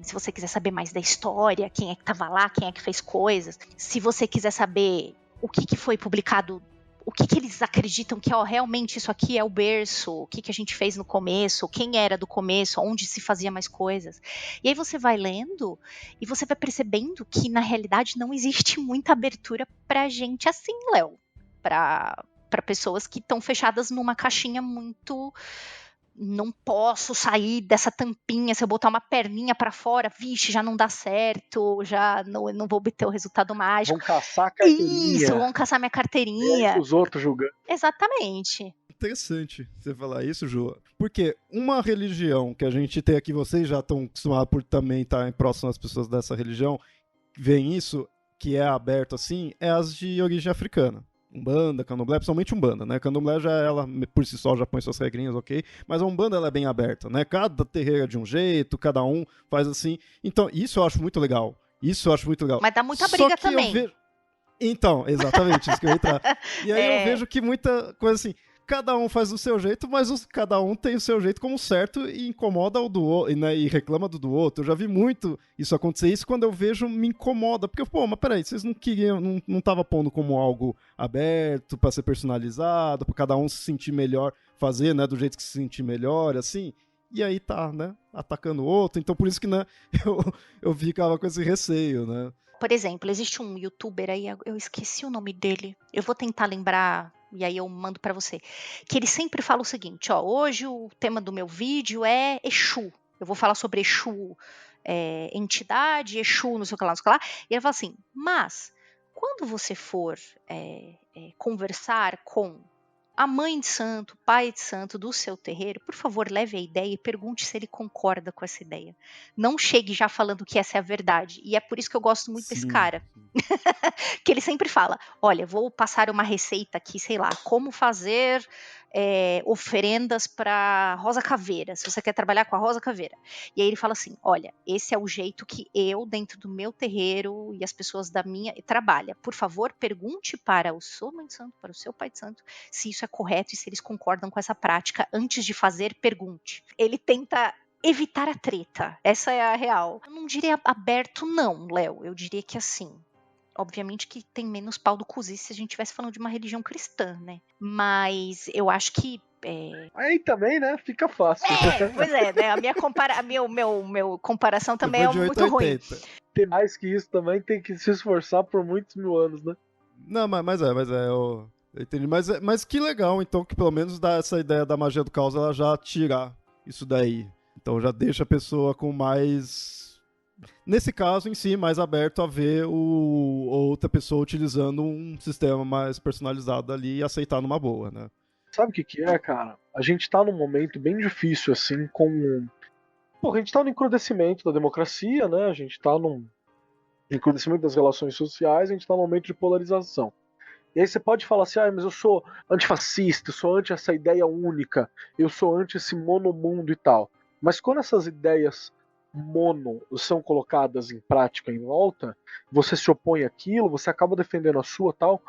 se você quiser saber mais da história, quem é que estava lá, quem é que fez coisas, se você quiser saber o que foi publicado, o que eles acreditam que realmente isso aqui é o berço, o que a gente fez no começo, quem era do começo, onde se fazia mais coisas. E aí você vai lendo e você vai percebendo que na realidade não existe muita abertura pra gente assim, Léo, pra pessoas que estão fechadas numa caixinha muito... Não posso sair dessa tampinha, se eu botar uma perninha pra fora, vixe, já não dá certo, já não vou obter o resultado mágico. Vão caçar a carteirinha. Isso, vão caçar minha carteirinha. Os outros julgando. Exatamente. Interessante você falar isso, Ju. Porque uma religião que a gente tem aqui, vocês já estão acostumados por também estar próximos às pessoas dessa religião, veem isso, que é aberto assim, é as de origem africana. Umbanda, Candomblé, principalmente Umbanda, né? Candomblé já ela por si só já põe suas regrinhas, ok? Mas a Umbanda ela é bem aberta, né? Cada terreiro é de um jeito, cada um faz assim. Então, isso eu acho muito legal. Isso eu acho muito legal. Mas dá muita Só briga que também. eu vejo... Então, exatamente, isso que eu ia entrar. E aí eu vejo que muita coisa assim, cada um faz do seu jeito, mas cada um tem o seu jeito como certo e incomoda o do outro, né, e reclama do outro. Eu já vi muito isso acontecer. Isso quando eu vejo me incomoda, porque, pô, mas peraí, vocês não queriam, não tava pondo como algo aberto, pra ser personalizado, pra cada um se sentir melhor, fazer, né, do jeito que se sentir melhor, assim. E aí tá, né, atacando o outro. Então por isso que, né, eu ficava com esse receio, né. Por exemplo, existe um youtuber aí, eu esqueci o nome dele. Eu vou tentar lembrar e aí eu mando pra você. Que ele sempre fala o seguinte, ó, hoje o tema do meu vídeo é Exu. Eu vou falar sobre Exu, entidade, Exu, não sei o que lá, não sei o que lá. E ele fala assim, mas quando você for conversar com a mãe de santo, pai de santo do seu terreiro, por favor, leve a ideia e pergunte se ele concorda com essa ideia. Não chegue já falando que essa é a verdade. E é por isso que eu gosto muito desse cara. Que ele sempre fala, olha, vou passar uma receita aqui, sei lá, como fazer oferendas para Rosa Caveira, se você quer trabalhar com a Rosa Caveira. E aí ele fala assim, olha, esse é o jeito que eu, dentro do meu terreiro e as pessoas da minha, trabalha. Por favor, pergunte para o seu mãe de santo, para o seu pai de santo, se isso é correto e se eles concordam com essa prática. Antes de fazer, pergunte. Ele tenta evitar a treta, essa é a real. Eu não diria aberto não, Léo, eu diria que assim, obviamente que tem menos pau do cuzi se a gente estivesse falando de uma religião cristã, né? Mas eu acho que Aí também, né? Fica fácil. Pois é, né? A minha meu comparação também é muito ruim. Tem mais que isso também, tem que se esforçar por muitos mil anos, né? Não, mas eu entendi. Mas que legal, então, que pelo menos dá essa ideia da magia do caos, ela já tirar isso daí. Então já deixa a pessoa com mais... Nesse caso em si, mais aberto a ver outra pessoa utilizando um sistema mais personalizado ali e aceitar numa boa, né? Sabe o que é, cara? A gente tá num momento bem difícil, assim, com... Pô, a gente tá no encrudecimento da democracia, né? A gente tá num encrudecimento das relações sociais, a gente tá num momento de polarização. E aí você pode falar assim, mas eu sou antifascista, eu sou anti essa ideia única, eu sou anti esse monomundo e tal. Mas quando essas ideias mono são colocadas em prática em volta, você se opõe àquilo, você acaba defendendo a sua tal.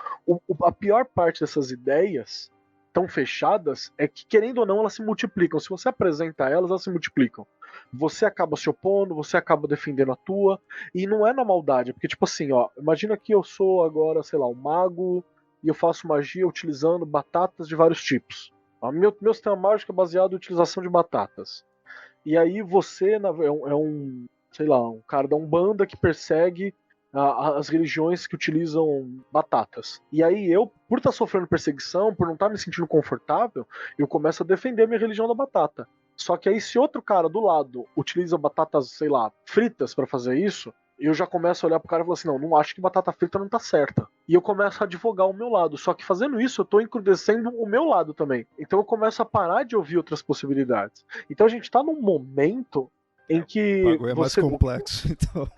A pior parte dessas ideias tão fechadas é que, querendo ou não, elas se multiplicam. Se você apresenta elas se multiplicam. Você acaba se opondo, você acaba defendendo a tua, e não é na maldade, porque tipo assim, ó, imagina que eu sou agora, sei lá, um mago, e eu faço magia utilizando batatas de vários tipos. Meu sistema mágico é baseado em utilização de batatas. E aí você é um, sei lá, um cara da Umbanda que persegue as religiões que utilizam batatas. E aí eu, por estar sofrendo perseguição, por não estar me sentindo confortável, eu começo a defender a minha religião da batata. Só que aí se outro cara do lado utiliza batatas, sei lá, fritas para fazer isso, eu já começo a olhar pro cara e falar assim, não acho que batata frita não tá certa. E eu começo a advogar o meu lado. Só que fazendo isso, eu tô encrudecendo o meu lado também. Então eu começo a parar de ouvir outras possibilidades. Então a gente tá num momento em que... O bagulho é mais complexo, então.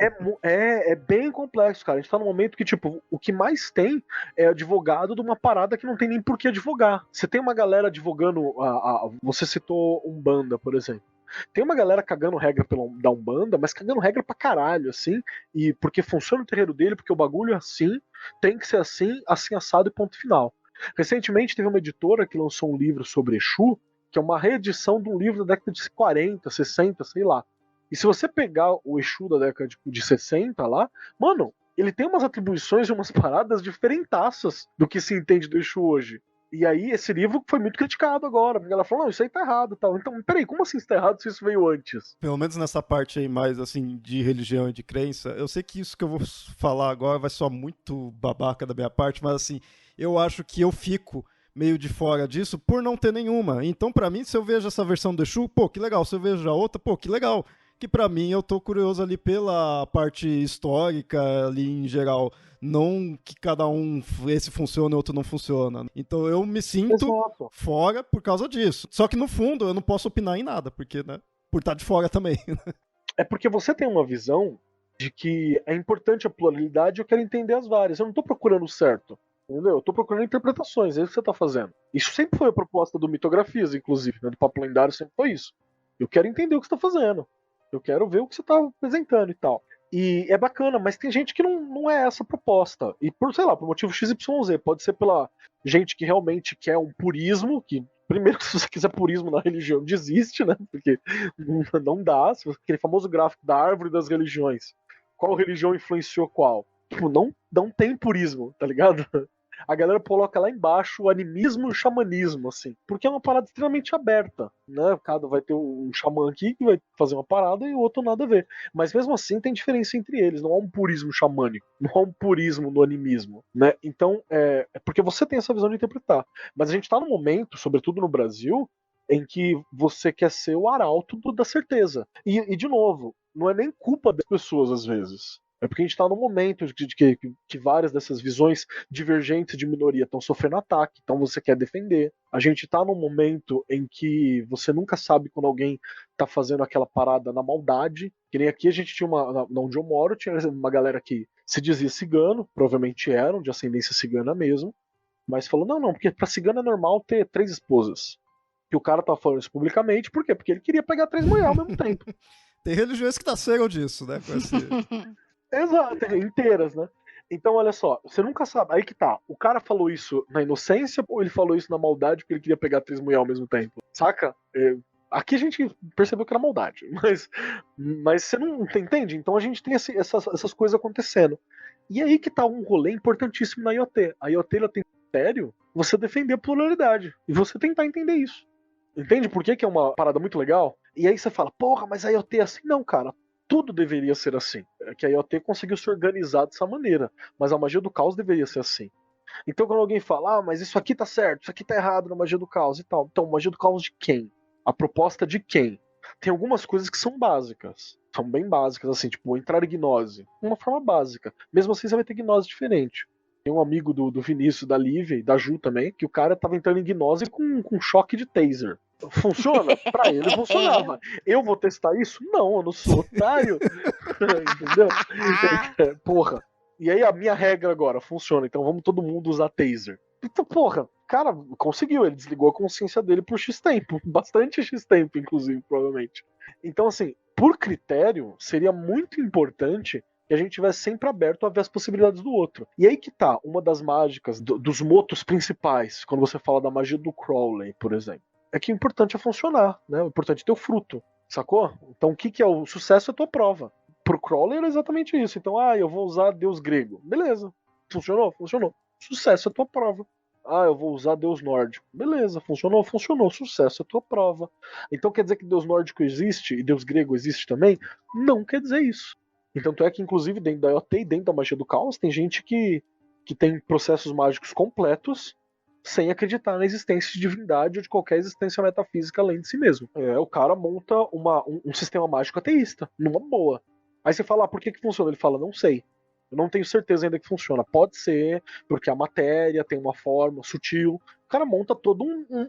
É bem complexo, cara. A gente tá num momento que, tipo, o que mais tem é advogado de uma parada que não tem nem por que advogar. Você tem uma galera advogando... Você citou Umbanda, por exemplo. Tem uma galera cagando regra da Umbanda, mas cagando regra pra caralho, assim, e porque funciona o terreiro dele, porque o bagulho é assim, tem que ser assim, assim assado e ponto final. Recentemente teve uma editora que lançou um livro sobre Exu, que é uma reedição de um livro da década de 40, 60, sei lá. E se você pegar o Exu da década de 60 lá, mano, ele tem umas atribuições e umas paradas diferentaças do que se entende do Exu hoje. E aí, esse livro foi muito criticado agora, porque ela falou, não, isso aí tá errado e tal. Então, peraí, como assim isso tá errado se isso veio antes? Pelo menos nessa parte aí mais, assim, de religião e de crença, eu sei que isso que eu vou falar agora vai soar muito babaca da minha parte, mas assim, eu acho que eu fico meio de fora disso por não ter nenhuma. Então, pra mim, se eu vejo essa versão do Exu, pô, que legal. Se eu vejo a outra, pô, que legal. Que pra mim, eu tô curioso ali pela parte histórica ali em geral. Não que cada um, esse funciona e outro não funciona. Então eu me sinto fora por causa disso. Só que no fundo eu não posso opinar em nada, porque, né, por estar de fora também. É porque você tem uma visão de que é importante a pluralidade e eu quero entender as várias. Eu não tô procurando o certo. Entendeu? Eu tô procurando interpretações, é isso que você tá fazendo. Isso sempre foi a proposta do Mitografias, inclusive, né? Do Papo Lendário sempre foi isso. Eu quero entender o que você tá fazendo. Eu quero ver o que você tá apresentando e tal. E é bacana, mas tem gente que não é essa a proposta. E por, sei lá, por motivo XYZ. Pode ser pela gente que realmente quer um purismo, que primeiro que se você quiser purismo na religião, desiste, né? Porque não dá. Aquele famoso gráfico da árvore das religiões. Qual religião influenciou qual? Tipo, não tem purismo, tá ligado? A galera coloca lá embaixo o animismo e o xamanismo, assim. Porque é uma parada extremamente aberta, né? Cada vai ter um xamã aqui que vai fazer uma parada e o outro nada a ver. Mas mesmo assim tem diferença entre eles. Não há um purismo xamânico. Não há um purismo no animismo, né? Então, é porque você tem essa visão de interpretar. Mas a gente tá num momento, sobretudo no Brasil, em que você quer ser o arauto da certeza. E, de novo, não é nem culpa das pessoas, às vezes. É porque a gente está num momento de que várias dessas visões divergentes de minoria estão sofrendo ataque, então você quer defender. A gente está num momento em que você nunca sabe quando alguém está fazendo aquela parada na maldade. Que nem aqui a gente tinha onde eu moro, tinha uma galera que se dizia cigano, provavelmente eram, de ascendência cigana mesmo, mas falou: não, porque para cigano é normal ter 3 esposas. Que o cara tá falando isso publicamente, por quê? Porque ele queria pegar 3 mulheres ao mesmo tempo. Tem religiões que nasceram disso, né? Com esse... Exato, inteiras, né? Então, olha só, você nunca sabe. Aí que tá. O cara falou isso na inocência ou ele falou isso na maldade porque ele queria pegar 3 mulheres ao mesmo tempo? Saca? Aqui a gente percebeu que era maldade, mas você não entende? Então a gente tem essas coisas acontecendo. E aí que tá um rolê importantíssimo na IoT. A IoT ela tem critério você defender a pluralidade e você tentar entender isso. Entende por que é uma parada muito legal? E aí você fala, porra, mas a IoT é assim? Não, cara. Tudo deveria ser assim. É que a IoT conseguiu se organizar dessa maneira. Mas a magia do caos deveria ser assim. Então quando alguém fala, mas isso aqui tá certo, isso aqui tá errado na magia do caos e tal. Então, magia do caos de quem? A proposta de quem? Tem algumas coisas que são básicas. São bem básicas, assim, tipo, entrar em gnose. Uma forma básica. Mesmo assim, você vai ter gnose diferente. Tem um amigo do Vinícius, da Lívia e da Ju também, que o cara tava entrando em gnose com choque de taser. Funciona? Pra ele funcionava. Eu vou testar isso? Não, eu não sou otário. Entendeu? Porra. E aí a minha regra agora funciona, então vamos todo mundo usar taser. Então, porra, cara, conseguiu, ele desligou a consciência dele por X tempo. Bastante X tempo, inclusive, provavelmente. Então, assim, por critério, seria muito importante que a gente tivesse sempre aberto a ver as possibilidades do outro. E aí que tá, uma das mágicas, dos motos principais, quando você fala da magia do Crowley, por exemplo, é que o importante é funcionar, né? O importante é ter o fruto, sacou? Então o que é o sucesso? É a tua prova. Pro Crowley era exatamente isso. Então, eu vou usar Deus grego. Beleza. Funcionou? Funcionou. Sucesso é a tua prova. Eu vou usar Deus nórdico. Beleza, funcionou? Funcionou. Sucesso é a tua prova. Então quer dizer que Deus nórdico existe e Deus grego existe também? Não quer dizer isso. Então é que, inclusive, dentro da IoT e dentro da magia do caos, tem gente que tem processos mágicos completos sem acreditar na existência de divindade ou de qualquer existência metafísica além de si mesmo. O cara monta um sistema mágico ateísta, numa boa. Aí você fala, por que funciona? Ele fala, não sei. Eu não tenho certeza ainda que funciona. Pode ser, porque a matéria tem uma forma sutil. O cara monta todo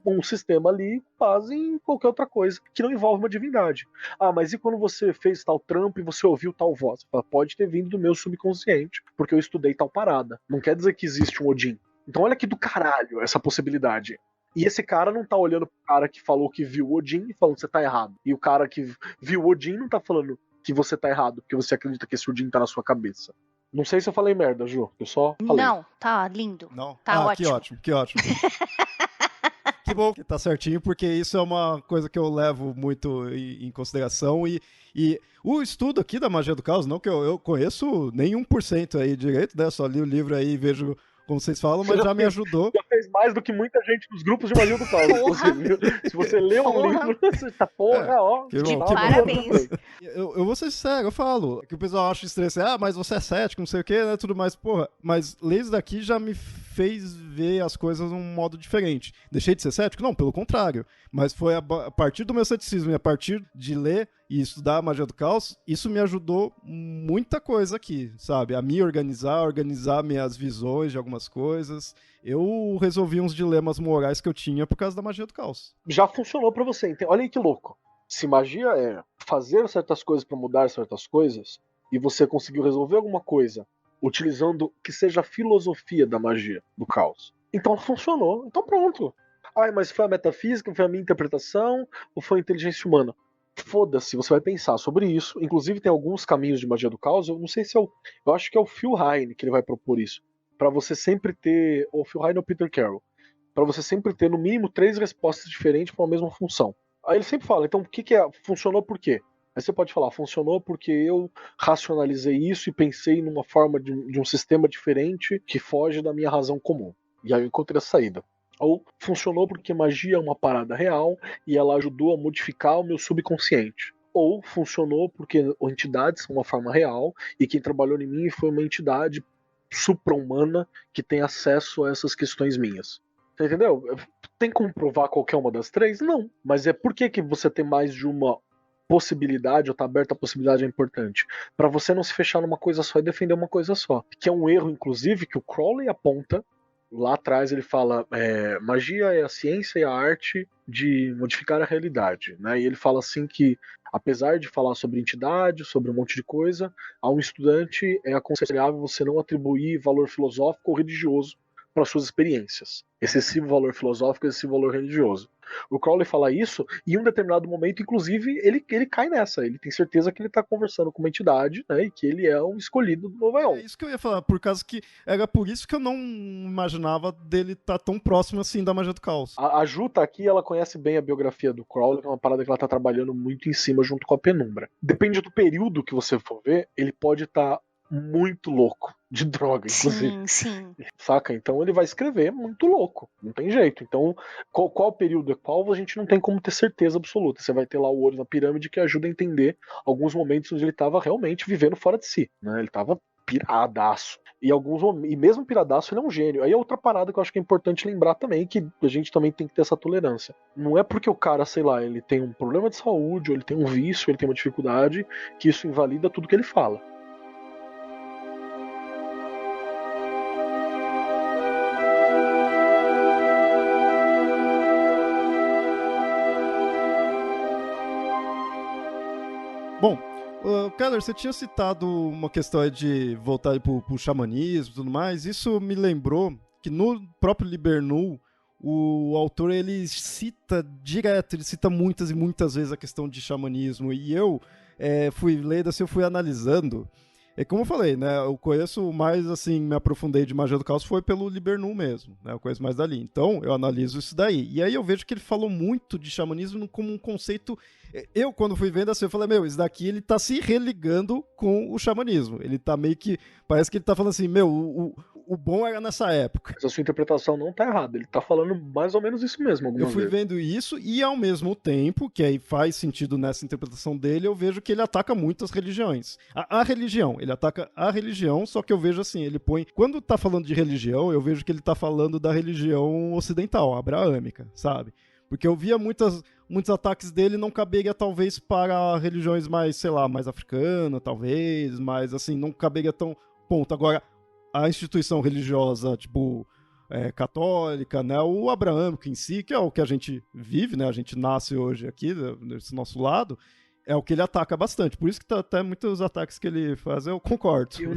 um sistema ali com base em qualquer outra coisa que não envolve uma divindade. Mas e quando você fez tal trampo e você ouviu tal voz? Você fala, pode ter vindo do meu subconsciente, porque eu estudei tal parada. Não quer dizer que existe um Odin. Então olha que do caralho essa possibilidade. E esse cara não tá olhando pro cara que falou que viu o Odin e falando que você tá errado. E o cara que viu o Odin não tá falando que você tá errado, porque você acredita que esse Odin tá na sua cabeça. Não sei se eu falei merda, Ju. Eu só falei. Não, tá lindo. Não. Tá ótimo. Que ótimo. Que bom que tá certinho, porque isso é uma coisa que eu levo muito em consideração. E o estudo aqui da magia do caos, não que eu conheço nem 1% aí direito, né? Só li o livro aí e vejo como vocês falam, mas já me ajudou. Já fez mais do que muita gente nos grupos de magia do caos, inclusive. Se você lê um livro, você tá ó. Que bom, parabéns. Eu vou ser sincero, eu falo que o pessoal acha estranho, mas você é cético, não sei o que, né, tudo mais, porra. Mas ler isso daqui já me fez ver as coisas de um modo diferente. Deixei de ser cético? Não, pelo contrário. Mas foi a partir do meu ceticismo e a partir de ler e estudar a magia do caos, isso me ajudou muita coisa aqui, sabe? A me organizar minhas visões de algumas coisas. Eu resolvi uns dilemas morais que eu tinha por causa da magia do caos. Já funcionou pra você, então, olha aí que louco. Se magia é fazer certas coisas pra mudar certas coisas, e você conseguiu resolver alguma coisa utilizando que seja a filosofia da magia do caos. Então funcionou, então pronto. Ai, mas foi a metafísica, foi a minha interpretação, ou foi a inteligência humana? Foda-se, você vai pensar sobre isso. Inclusive tem alguns caminhos de magia do caos, eu não sei se é eu acho que é o Phil Hine que ele vai propor isso. Pra você sempre ter, ou Phil Hine ou Peter Carroll, pra você sempre ter no mínimo 3 respostas diferentes para uma mesma função. Aí ele sempre fala, então o que é, funcionou por quê? Aí você pode falar, funcionou porque eu racionalizei isso e pensei numa forma de um sistema diferente que foge da minha razão comum. E aí eu encontrei a saída. Ou funcionou porque magia é uma parada real e ela ajudou a modificar o meu subconsciente. Ou funcionou porque entidades são uma forma real e quem trabalhou em mim foi uma entidade supra-humana que tem acesso a essas questões minhas. Você entendeu? Tem como provar qualquer uma das 3? Não. Mas é por que você tem mais de uma possibilidade, ou tá aberta a possibilidade é importante. Para você não se fechar numa coisa só e defender uma coisa só. Que é um erro, inclusive, que o Crowley aponta. Lá atrás ele fala, magia é a ciência e a arte de modificar a realidade, né? E ele fala assim que, apesar de falar sobre entidade, sobre um monte de coisa, a um estudante é aconselhável você não atribuir valor filosófico ou religioso para suas experiências. Excessivo valor filosófico, excessivo valor religioso. O Crowley fala isso e em um determinado momento, inclusive, ele cai nessa. Ele tem certeza que ele está conversando com uma entidade, né, e que ele é um escolhido do Nova York. É isso que eu ia falar, por causa que era por isso que eu não imaginava dele estar tão próximo assim da magia do caos. A Ju tá aqui, ela conhece bem a biografia do Crowley, que é uma parada que ela tá trabalhando muito em cima junto com a Penumbra. Depende do período que você for ver, ele pode estar muito louco de droga, inclusive. Sim. Saca? Então ele vai escrever muito louco, não tem jeito. Então, qual período é qual, a gente não tem como ter certeza absoluta. Você vai ter lá o olho na pirâmide que ajuda a entender alguns momentos onde ele estava realmente vivendo fora de si, né? Ele estava piradaço. E mesmo piradaço, ele é um gênio. Aí é outra parada que eu acho que é importante lembrar também, que a gente também tem que ter essa tolerância. Não é porque o cara, sei lá, ele tem um problema de saúde, ou ele tem um vício, ou ele tem uma dificuldade, que isso invalida tudo que ele fala. Bom, Keller, você tinha citado uma questão aí de voltar pro xamanismo e tudo mais. Isso me lembrou que no próprio Liber Null, o autor ele cita direto, ele cita muitas e muitas vezes a questão de xamanismo. E eu fui lendo, assim, eu fui analisando. É como eu falei, né? Eu conheço mais, assim, me aprofundei de magia do caos foi pelo Liber Null mesmo, né? Eu conheço mais dali. Então, eu analiso isso daí. E aí eu vejo que ele falou muito de xamanismo como um conceito. Eu, quando fui vendo assim, eu falei, meu, isso daqui ele tá se religando com o xamanismo. Ele tá meio que. Parece que ele tá falando assim, meu, o bom era nessa época. Mas a sua interpretação não tá errada. Ele tá falando mais ou menos isso mesmo. Eu fui vezes. vendo isso e, ao mesmo tempo, que aí faz sentido nessa interpretação dele, eu vejo que ele ataca muito as religiões. A religião, ele ataca a religião, só que eu vejo assim, ele põe... Quando tá falando de religião, eu vejo que ele tá falando da religião ocidental, abraâmica, sabe? Porque eu via muitos ataques dele não caberia, talvez, para religiões mais, sei lá, mais africanas, talvez, mas, assim, não caberia tão... Ponto. Agora, a instituição religiosa, tipo... católica, né, o abraâmico em si, que é o que a gente vive, né, a gente nasce hoje aqui, desse nosso lado, é o que ele ataca bastante. Por isso que até muitos ataques que ele faz, eu concordo. Eu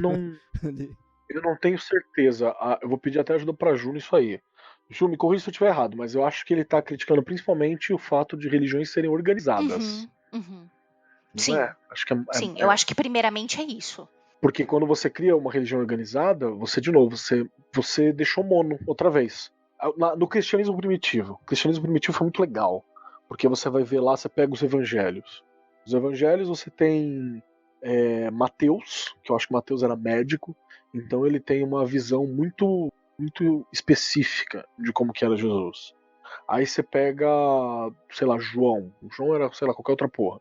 não tenho certeza. Eu vou pedir até ajuda pra Ju nisso aí. Ju, me corrija se eu estiver errado, mas eu acho que ele tá criticando principalmente o fato de religiões serem organizadas. Uhum. Não Sim. é? Acho que Sim, eu acho que primeiramente é isso. Porque quando você cria uma religião organizada, você, de novo, você deixou mono outra vez. No cristianismo primitivo. O cristianismo primitivo foi muito legal. Porque você vai ver lá, você pega os evangelhos. Os evangelhos você tem Mateus, que eu acho que Mateus era médico, então ele tem uma visão muito, muito específica de como que era Jesus. Aí você pega, sei lá, João. O João era, sei lá, qualquer outra porra.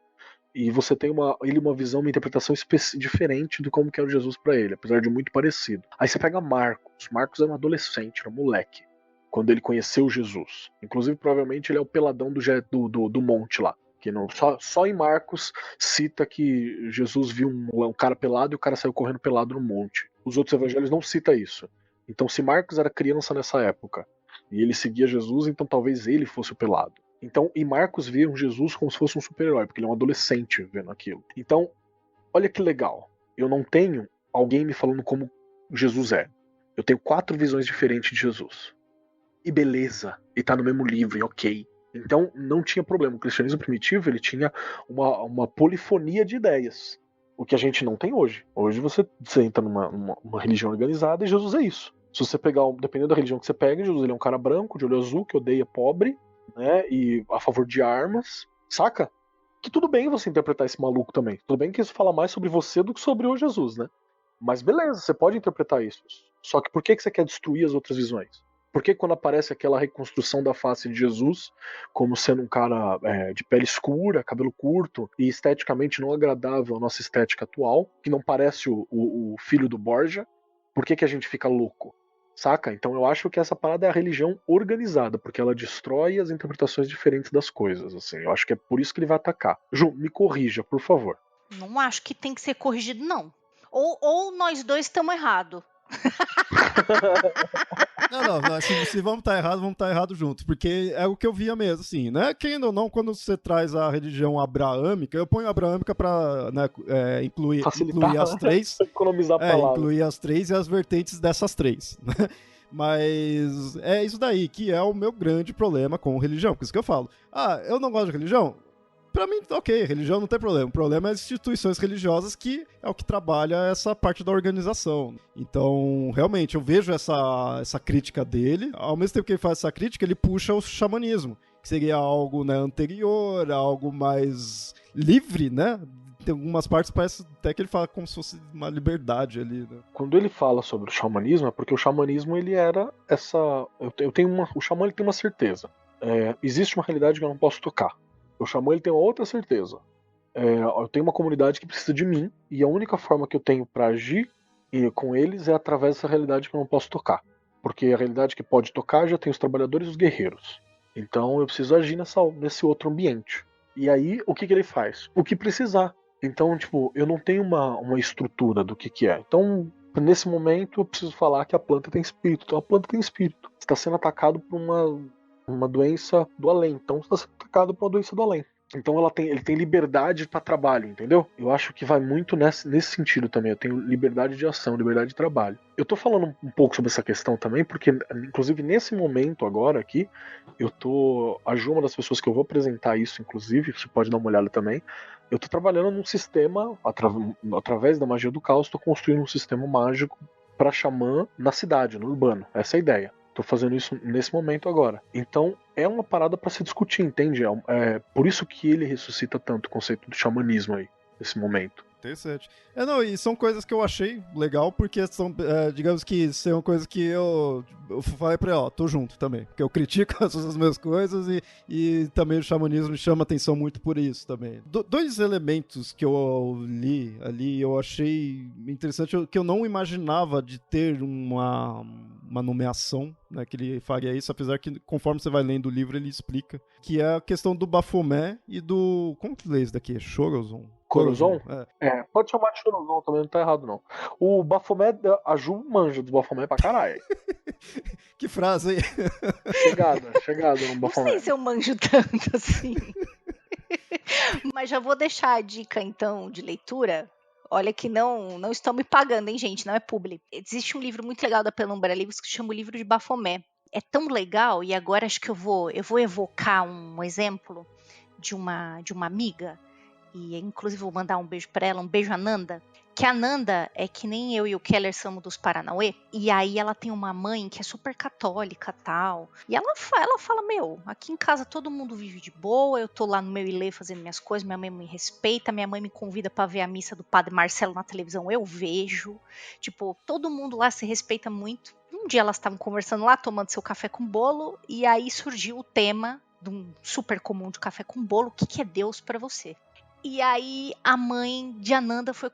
E você tem uma visão, uma interpretação diferente de como que era Jesus para ele, apesar de muito parecido. Aí você pega Marcos. Marcos era um adolescente, era um moleque, quando ele conheceu Jesus. Inclusive, provavelmente, ele é o peladão do monte lá. Que só em Marcos cita que Jesus viu um cara pelado e o cara saiu correndo pelado no monte. Os outros evangelhos não citam isso. Então, se Marcos era criança nessa época e ele seguia Jesus, então talvez ele fosse o pelado. Então, e Marcos via Jesus como se fosse um super-herói, porque ele é um adolescente vendo aquilo. Então, olha que legal. Eu não tenho alguém me falando como Jesus é. Eu tenho 4 visões diferentes de Jesus. E beleza, e tá no mesmo livro, e ok. Então não tinha problema. O cristianismo primitivo ele tinha uma polifonia de ideias. O que a gente não tem hoje. Hoje você entra numa religião organizada e Jesus é isso. Se você pegar, dependendo da religião que você pega, Jesus ele é um cara branco, de olho azul, que odeia pobre, né? E a favor de armas, saca? Que tudo bem você interpretar esse maluco também. Tudo bem que isso fala mais sobre você do que sobre o Jesus, né? Mas beleza, você pode interpretar isso. Só que por que você quer destruir as outras visões? Por que quando aparece aquela reconstrução da face de Jesus como sendo um cara de pele escura, cabelo curto e esteticamente não agradável à nossa estética atual, que não parece o filho do Borgia, por que a gente fica louco? Saca? Então eu acho que essa parada é a religião organizada, porque ela destrói as interpretações diferentes das coisas. Assim. Eu acho que é por isso que ele vai atacar. Ju, me corrija, por favor. Não acho que tem que ser corrigido, não. Ou nós dois estamos errados. Não, se vamos estar errados, vamos estar errados juntos, porque é o que eu via mesmo, assim, né? Quem ou não, quando você traz a religião abraâmica, eu ponho a abraâmica para incluir as 3, economizar palavras. Incluir as 3 e as vertentes dessas 3, né? Mas é isso daí que é o meu grande problema com religião, por isso que eu falo, eu não gosto de religião. Pra mim, ok, religião não tem problema. O problema é as instituições religiosas, que é o que trabalha essa parte da organização. Então, realmente, eu vejo essa crítica dele. Ao mesmo tempo que ele faz essa crítica, ele puxa o xamanismo, que seria algo, né, anterior, algo mais livre, né? Tem algumas partes, parece até que ele fala como se fosse uma liberdade ali, né? Quando ele fala sobre o xamanismo, é porque o xamanismo, ele era essa... O xamã, ele tem uma certeza. Existe uma realidade que eu não posso tocar. O xamã ele tem outra certeza. Eu tenho uma comunidade que precisa de mim e a única forma que eu tenho para agir com eles é através dessa realidade que eu não posso tocar. Porque a realidade que pode tocar já tem os trabalhadores e os guerreiros. Então eu preciso agir nesse outro ambiente. E aí, o que ele faz? O que precisar. Então, tipo, eu não tenho uma estrutura do que é. Então, nesse momento, eu preciso falar que a planta tem espírito. Então, a planta tem espírito. Você está sendo atacado por uma doença do além. Então, você está sendo atacado por uma doença do além. Então ele tem liberdade para trabalho, entendeu? Eu acho que vai muito nesse sentido também. Eu tenho liberdade de ação, liberdade de trabalho. Eu tô falando um pouco sobre essa questão também, porque, inclusive, nesse momento agora aqui, a Ju é uma das pessoas que eu vou apresentar isso, inclusive, você pode dar uma olhada também. Eu tô trabalhando num sistema, através da magia do caos, tô construindo um sistema mágico para xamã na cidade, no urbano. Essa é a ideia. Tô fazendo isso nesse momento agora. Então, é uma parada para se discutir, entende? É por isso que ele ressuscita tanto o conceito do xamanismo aí, nesse momento. Interessante. E são coisas que eu achei legal, porque são, digamos que são coisas que eu falei pra ele, tô junto também. Porque eu critico as mesmas coisas e também o xamanismo me chama atenção muito por isso também. 2 elementos que eu li ali, eu achei interessante, que eu não imaginava de ter uma nomeação, né, que ele faria isso, apesar que conforme você vai lendo o livro ele explica, que é a questão do Baphomet e do... Como que lê isso daqui? É Chorazon? Corazon? Pode chamar de Chorazon também, não tá errado não. O Baphomet, a Ju manja do Baphomet pra caralho. Que frase aí. Chegada no Baphomet. Não sei se eu manjo tanto assim. Mas já vou deixar a dica então de leitura. Olha que não estão me pagando, hein, gente? Não é publi. Existe um livro muito legal da Penumbra Livros que se chama o Livro de Baphomet. É tão legal, e agora acho que eu vou evocar um exemplo de uma amiga. E inclusive vou mandar um beijo pra ela, um beijo a Nanda, que a Nanda é que nem eu e o Keller somos dos Paranauê, e aí ela tem uma mãe que é super católica tal, e ela fala, aqui em casa todo mundo vive de boa, eu tô lá no meu ilê fazendo minhas coisas, minha mãe me respeita, minha mãe me convida pra ver a missa do Padre Marcelo na televisão, eu vejo, tipo, todo mundo lá se respeita muito. Um dia elas estavam conversando lá, tomando seu café com bolo, e aí surgiu o tema de um super comum de café com bolo, o que é Deus pra você? E aí a mãe de Ananda foi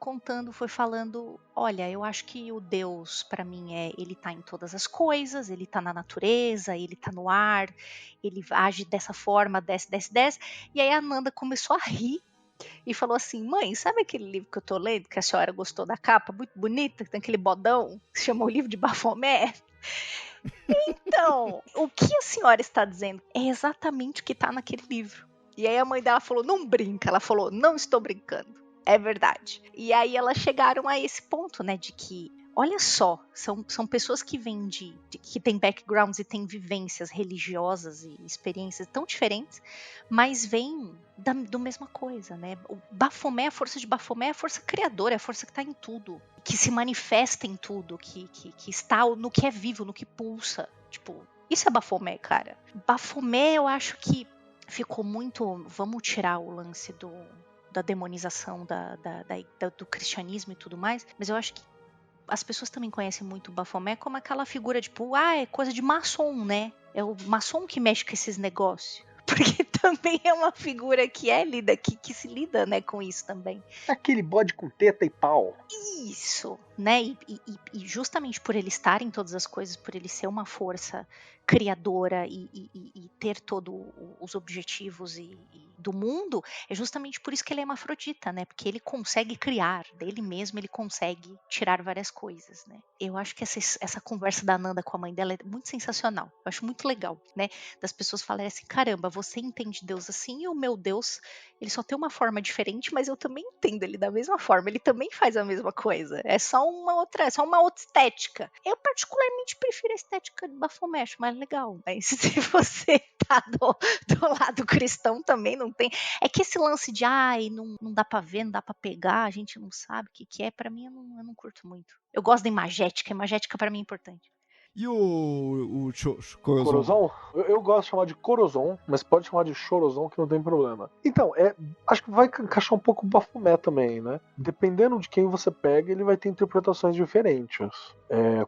falando, olha, eu acho que o Deus pra mim ele tá em todas as coisas, ele tá na natureza, ele tá no ar, ele age dessa forma, desce. E aí a Ananda começou a rir e falou assim, mãe, sabe aquele livro que eu tô lendo, que a senhora gostou da capa, muito bonita, que tem aquele bodão, que se chama o Livro de Baphomet? Então, o que a senhora está dizendo é exatamente o que tá naquele livro. E aí a mãe dela falou, não brinca. Ela falou, não estou brincando. É verdade. E aí elas chegaram a esse ponto, né, de que olha só, são pessoas que vêm que têm backgrounds e têm vivências religiosas e experiências tão diferentes, mas vêm da mesma coisa, né? O Baphomet, a força de Baphomet é a força criadora, é a força que está em tudo, que se manifesta em tudo, que está no que é vivo, no que pulsa. Tipo, isso é Baphomet, cara. Baphomet, eu acho que ficou muito... Vamos tirar o lance da demonização do cristianismo e tudo mais, mas eu acho que as pessoas também conhecem muito o Baphomet como aquela figura tipo, é coisa de maçom, né? É o maçom que mexe com esses negócios. Porque também é uma figura que se lida, né, com isso também. Aquele bode com teta e pau. Isso, né? E justamente por ele estar em todas as coisas, por ele ser uma força criadora e ter todos os objetivos do mundo, é justamente por isso que ele é hermafrodita, né? Porque ele consegue criar, dele mesmo ele consegue tirar várias coisas, né? Eu acho que essa conversa da Nanda com a mãe dela é muito sensacional. Eu acho muito legal, né? Das pessoas falarem assim, caramba, você entende Deus assim e o meu Deus, ele só tem uma forma diferente, mas eu também entendo ele da mesma forma, ele também faz a mesma coisa. É só uma outra estética. Eu particularmente prefiro a estética de Baphomet, acho mais legal, mas se você tá do lado cristão também não tem. É que esse lance de não dá pra ver, não dá pra pegar, a gente não sabe o que é, pra mim eu não curto muito. Eu gosto da imagética pra mim é importante. E o Corozon? Corozon? Eu gosto de chamar de Corozon, mas pode chamar de Chorozon que não tem problema. Então, acho que vai encaixar um pouco o Baphomet também, né? Dependendo de quem você pega, ele vai ter interpretações diferentes.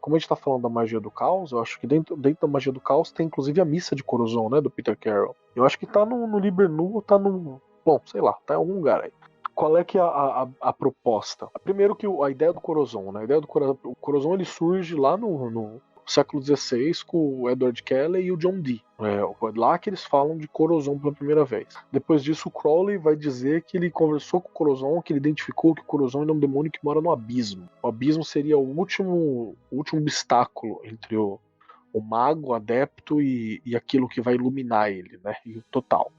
Como a gente tá falando da magia do caos, eu acho que dentro da magia do caos tem inclusive a missa de Corozon, né? Do Peter Carroll. Eu acho que tá no Liber Nu ou tá no... Bom, sei lá, tá em algum lugar aí. Qual é que é a proposta? Primeiro que a ideia do Corozon, né? A ideia do Corozon, ele surge lá no século XVI com o Edward Kelly e o John Dee. É lá que eles falam de Corozon pela primeira vez. Depois disso, o Crowley vai dizer que ele conversou com o Corozon, que ele identificou que o Corozon é um demônio que mora no abismo. O abismo seria o último obstáculo entre o mago, o adepto e aquilo que vai iluminar ele, né? E o total.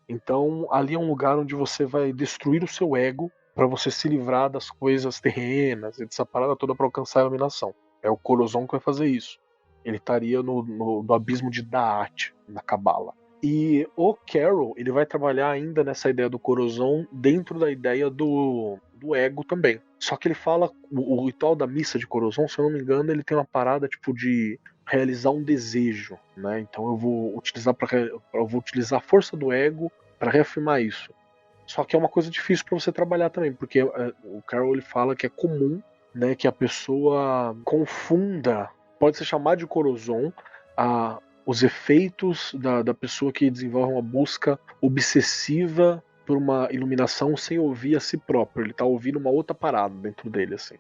Então, ali é um lugar onde você vai destruir o seu ego para você se livrar das coisas terrenas e dessa parada toda para alcançar a iluminação. É o Corozon que vai fazer isso. Ele estaria no abismo de Da'at, na Cabala. E o Carroll, ele vai trabalhar ainda nessa ideia do Corozon dentro da ideia do ego também. Só que ele fala, o ritual da missa de Corozon, se eu não me engano, ele tem uma parada tipo de realizar um desejo, né? Então eu vou utilizar a força do ego para reafirmar isso. Só que é uma coisa difícil para você trabalhar também, porque o Carroll ele fala que é comum, né, que a pessoa confunda, pode se chamar de Corozon, os efeitos da pessoa que desenvolve uma busca obsessiva por uma iluminação sem ouvir a si próprio. Ele tá ouvindo uma outra parada dentro dele, assim.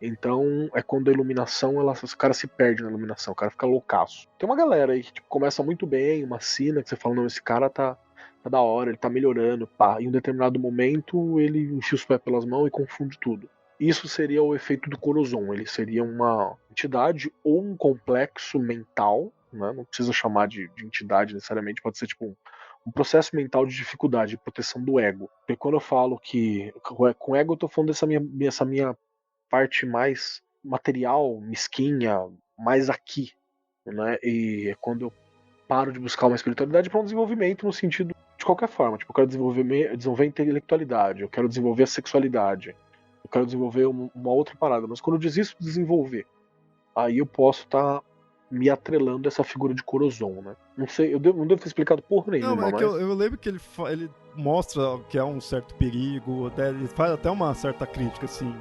Então é quando a iluminação, o cara se perde na iluminação, o cara fica loucaço. Tem uma galera aí que tipo, começa muito bem, uma cena que você fala, não, esse cara tá da hora, ele tá melhorando, pá. Em um determinado momento ele enfia os pés pelas mãos e confunde tudo. Isso seria o efeito do Corozon, ele seria uma entidade ou um complexo mental, né? Não precisa chamar de entidade necessariamente, pode ser tipo um processo mental de dificuldade, de proteção do ego. Porque quando eu falo que com ego eu tô falando dessa minha parte mais material, mesquinha, mais aqui, né? E é quando eu paro de buscar uma espiritualidade para um desenvolvimento no sentido de qualquer forma. Tipo, eu quero desenvolver a intelectualidade, eu quero desenvolver a sexualidade, eu quero desenvolver uma outra parada. Mas quando eu desisto de desenvolver, aí eu posso estar me atrelando a essa figura de Corozon, né? Não sei, eu não devo ter explicado porra nenhuma, Não, mas é que eu lembro que ele mostra que há um certo perigo, ele faz até uma certa crítica, assim.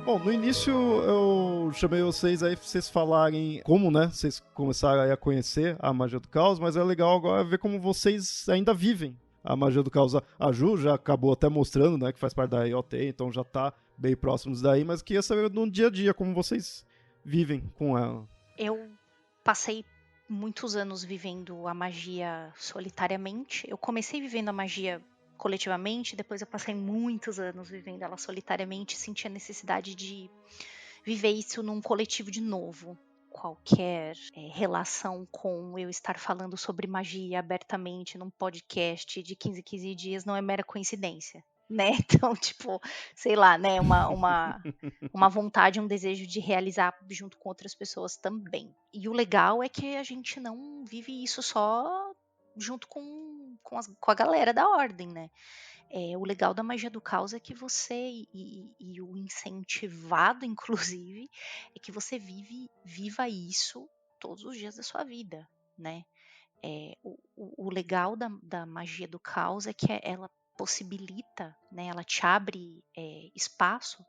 Bom, no início eu chamei vocês aí pra vocês falarem como, né, vocês começaram aí a conhecer a magia do caos, mas é legal agora ver como vocês ainda vivem a magia do caos. A Ju já acabou até mostrando, né, que faz parte da IoT, então já tá bem próximos daí, mas queria saber no dia a dia como vocês vivem com ela. Eu passei muitos anos vivendo a magia solitariamente. Eu comecei vivendo a magia coletivamente, depois eu passei muitos anos vivendo ela solitariamente e senti a necessidade de viver isso num coletivo de novo. qualquer relação com eu estar falando sobre magia abertamente num podcast de 15 em 15 dias não é mera coincidência, né? Então, tipo, sei lá, né? Uma vontade, um desejo de realizar junto com outras pessoas também. E o legal é que a gente não vive isso só junto com a galera da ordem, né? O legal da magia do caos é que você, e o incentivado, inclusive, é que você viva isso todos os dias da sua vida, né? O legal da magia do caos é que ela possibilita, né? Ela te abre espaço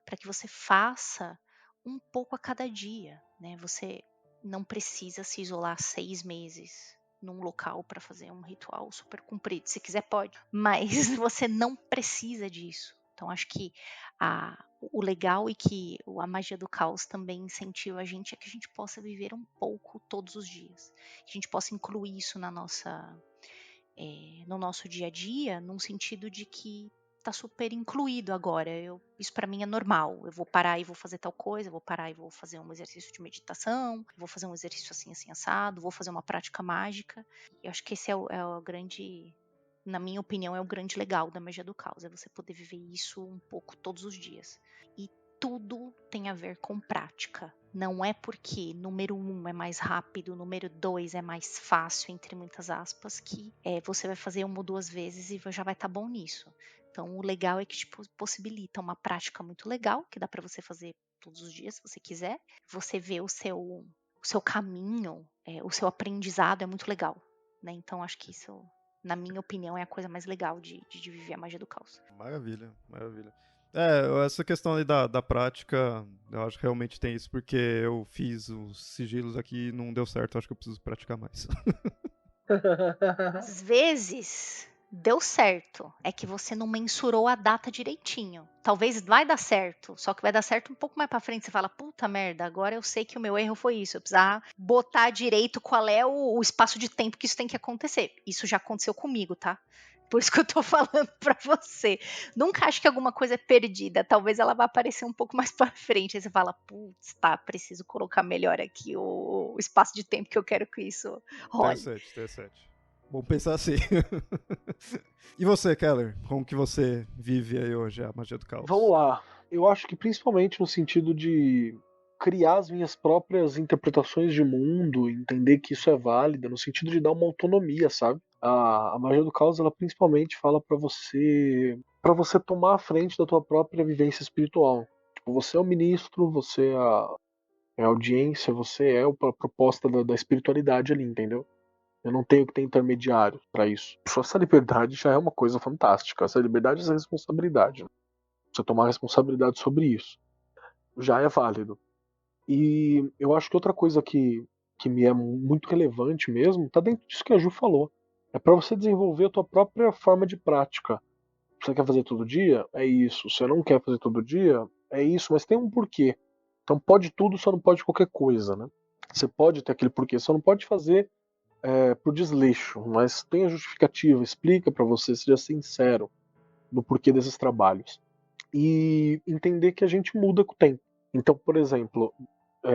para que você faça um pouco a cada dia, né? Você não precisa se isolar 6 meses num local para fazer um ritual super comprido. Se quiser, pode. Mas você não precisa disso. Então, acho que o legal e que a magia do caos também incentiva a gente é que a gente possa viver um pouco todos os dias. Que a gente possa incluir isso no nosso dia a dia, num sentido de que tá super incluído agora. Isso para mim é normal. Eu vou parar e vou fazer tal coisa, eu vou parar e vou fazer um exercício de meditação, vou fazer um exercício assim, assim, assado, vou fazer uma prática mágica. Eu acho que esse é o grande, na minha opinião, é o grande legal da magia do caos, é você poder viver isso um pouco todos os dias. E tudo tem a ver com prática. Não é porque número 1 é mais rápido, número 2 é mais fácil, entre muitas aspas, que você vai fazer 1 ou 2 vezes e já vai estar bom nisso. Então, o legal é que tipo, possibilita uma prática muito legal, que dá para você fazer todos os dias, se você quiser. Você vê o seu caminho, o seu aprendizado é muito legal, né? Então, acho que isso, na minha opinião, é a coisa mais legal de viver a magia do caos. Maravilha, maravilha. Essa questão ali da prática, eu acho que realmente tem isso, porque eu fiz os sigilos aqui e não deu certo, eu acho que eu preciso praticar mais. Às vezes deu certo, é que você não mensurou a data direitinho. Talvez vai dar certo, só que vai dar certo um pouco mais pra frente. Você fala, puta merda, agora eu sei que o meu erro foi isso. Eu precisava botar direito qual é o espaço de tempo que isso tem que acontecer. Isso já aconteceu comigo, tá? Por isso que eu tô falando pra você. Nunca acho que alguma coisa é perdida. Talvez ela vá aparecer um pouco mais pra frente. Aí você fala, putz, tá, preciso colocar melhor aqui o espaço de tempo que eu quero que isso role. Interessante. Vamos pensar assim. E você, Keller? Como que você vive aí hoje a magia do caos? Vamos lá. Eu acho que principalmente no sentido de criar as minhas próprias interpretações de mundo, entender que isso é válido, no sentido de dar uma autonomia, sabe? A magia do caos, ela principalmente fala para você tomar a frente da tua própria vivência espiritual. Tipo, você é o ministro, você é a audiência, você é a proposta da espiritualidade ali, entendeu? Eu não tenho que ter intermediário para isso. Essa liberdade já é uma coisa fantástica. Essa liberdade e essa responsabilidade. Você tomar responsabilidade sobre isso já é válido. E eu acho que outra coisa que me é muito relevante mesmo tá dentro disso que a Ju falou. É para você desenvolver a tua própria forma de prática. Você quer fazer todo dia? É isso. Você não quer fazer todo dia? É isso. Mas tem um porquê. Então pode tudo, só não pode qualquer coisa, né? Você pode ter aquele porquê, só não pode fazer por desleixo, mas tenha justificativa, explica para você, seja sincero no porquê desses trabalhos. E entender que a gente muda com o tempo. Então, por exemplo,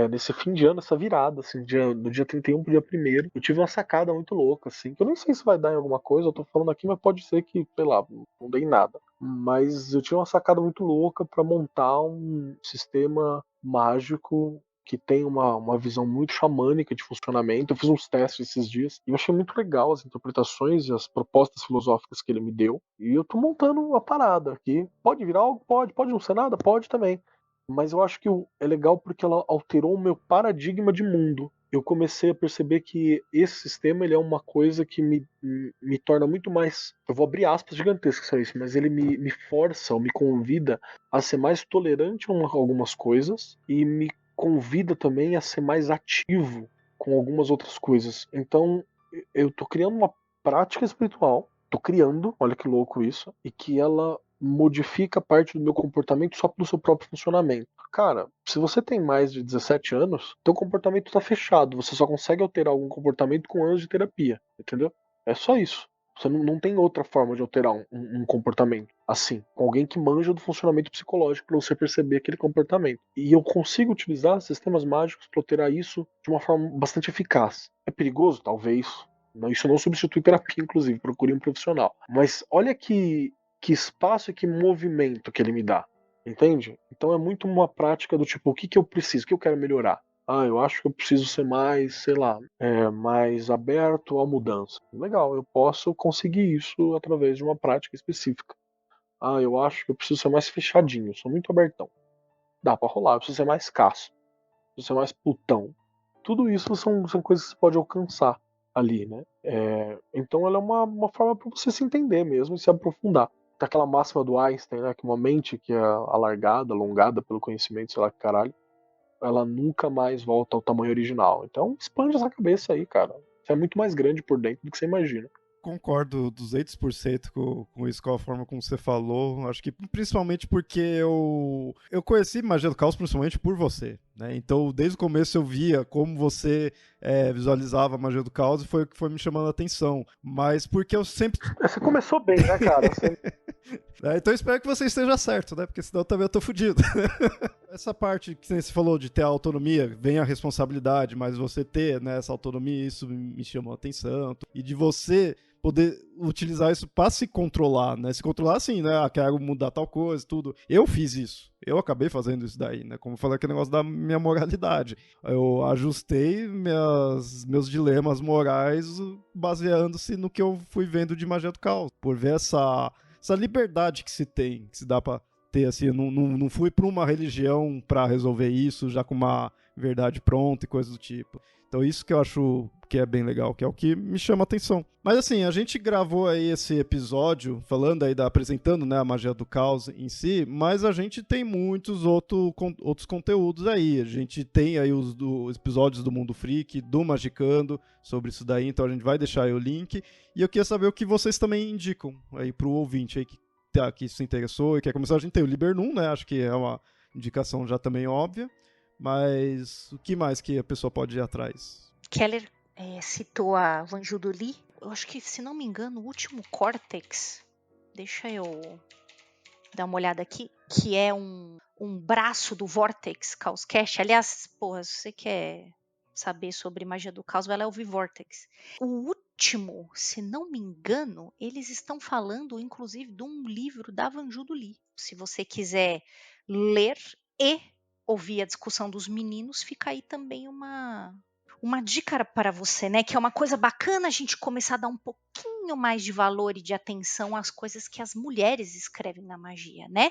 nesse fim de ano, essa virada, assim, no dia 31 pro dia 1º, eu tive uma sacada muito louca, assim, que eu nem sei se vai dar em alguma coisa, eu tô falando aqui, mas pode ser que, sei lá, não dê em nada. Mas eu tive uma sacada muito louca para montar um sistema mágico que tem uma visão muito xamânica de funcionamento. Eu fiz uns testes esses dias e eu achei muito legal as interpretações e as propostas filosóficas que ele me deu. E eu tô montando uma parada aqui. Pode virar algo? Pode não ser nada? Pode também. Mas eu acho que é legal porque ela alterou o meu paradigma de mundo. Eu comecei a perceber que esse sistema ele é uma coisa que me torna muito mais. Eu vou abrir aspas gigantescas a isso, mas ele me força ou me convida a ser mais tolerante a algumas coisas e me convida também a ser mais ativo com algumas outras coisas. Então, eu tô criando uma prática espiritual, tô criando, olha que louco isso, e que ela modifica parte do meu comportamento só pelo seu próprio funcionamento. Cara, se você tem mais de 17 anos, teu comportamento tá fechado, você só consegue alterar algum comportamento com anos de terapia, entendeu? É só isso. Você não tem outra forma de alterar um comportamento assim, com alguém que manja do funcionamento psicológico para você perceber aquele comportamento. E eu consigo utilizar sistemas mágicos para alterar isso de uma forma bastante eficaz. É perigoso? Talvez. Isso não substitui terapia, inclusive, procure um profissional. Mas olha que espaço e que movimento que ele me dá. Entende? Então é muito uma prática do tipo, o que eu preciso, o que eu quero melhorar? Eu acho que eu preciso ser mais, sei lá, mais aberto à mudança. Legal, eu posso conseguir isso através de uma prática específica. Eu acho que eu preciso ser mais fechadinho, sou muito abertão. Dá pra rolar, eu preciso ser mais caço, preciso ser mais putão. Tudo isso são coisas que você pode alcançar ali, né? Então ela é uma forma para você se entender mesmo e se aprofundar. Tá aquela máxima do Einstein, né? Que uma mente que é alargada, alongada pelo conhecimento, sei lá que caralho, ela nunca mais volta ao tamanho original. Então expande essa cabeça aí, cara. Você é muito mais grande por dentro do que você imagina. Concordo 200% com isso, com a forma como você falou. Acho que principalmente porque eu conheci Magia do Caos principalmente por você, né? Então, desde o começo eu via como você visualizava a Magia do Caos e foi o que foi me chamando a atenção. Mas porque eu sempre... Você começou bem, né, cara? Então eu espero que você esteja certo, né? Porque senão também eu tô fudido. Essa parte que você falou de ter a autonomia, vem a responsabilidade, mas você ter, né, essa autonomia, isso me chamou a atenção. E de você poder utilizar isso para se controlar, né? Se controlar assim, né? Quero mudar tal coisa, tudo. Eu fiz isso. Eu acabei fazendo isso daí, né? Como eu falei, aquele negócio da minha moralidade. Eu ajustei meus dilemas morais baseando-se no que eu fui vendo de Magia do Caos. Por ver essa liberdade que se tem, que se dá pra ter, assim, eu não fui pra uma religião pra resolver isso, já com uma verdade pronta e coisa do tipo. Então isso que eu acho que é bem legal, que é o que me chama a atenção. Mas assim, a gente gravou aí esse episódio, falando aí apresentando, né, a Magia do Caos em si, mas a gente tem muitos outros conteúdos aí. A gente tem aí os episódios do Mundo Freak, do Magicando, sobre isso daí, então a gente vai deixar aí o link. E eu queria saber o que vocês também indicam aí pro ouvinte aí que se interessou e quer começar. A gente tem o Libernum, né, acho que é uma indicação já também óbvia. Mas o que mais que a pessoa pode ir atrás? Keller citou a Vanjudo Lee. Eu acho que, se não me engano, o último Cortex, deixa eu dar uma olhada aqui, que é um braço do Vortex Chaoscast. Aliás, porra, se você quer saber sobre magia do caos, vai lá ouvir Vortex. O último, se não me engano, eles estão falando, inclusive, de um livro da Vanjudo Lee. Se você quiser ler e ouvir a discussão dos meninos, fica aí também uma dica para você, né? Que é uma coisa bacana a gente começar a dar um pouquinho mais de valor e de atenção às coisas que as mulheres escrevem na magia, né?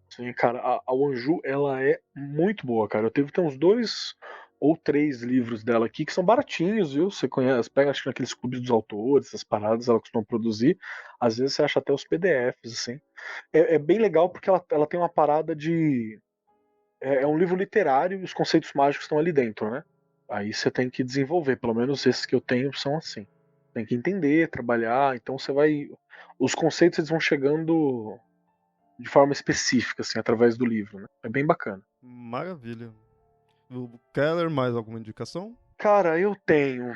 Sim, cara, a Wanju, ela é muito boa, cara. Eu tem uns 2 ou 3 livros dela aqui que são baratinhos, viu? Você conhece, pega acho que naqueles clubes dos autores, essas paradas ela costuma produzir. Às vezes você acha até os PDFs, assim. É bem legal porque ela tem uma parada de. É um livro literário e os conceitos mágicos estão ali dentro, né? Aí você tem que desenvolver, pelo menos esses que eu tenho são assim. Tem que entender, trabalhar, então você vai. Os conceitos eles vão chegando de forma específica, assim, através do livro, né? É bem bacana. Maravilha. O Keller, mais alguma indicação? Cara, eu tenho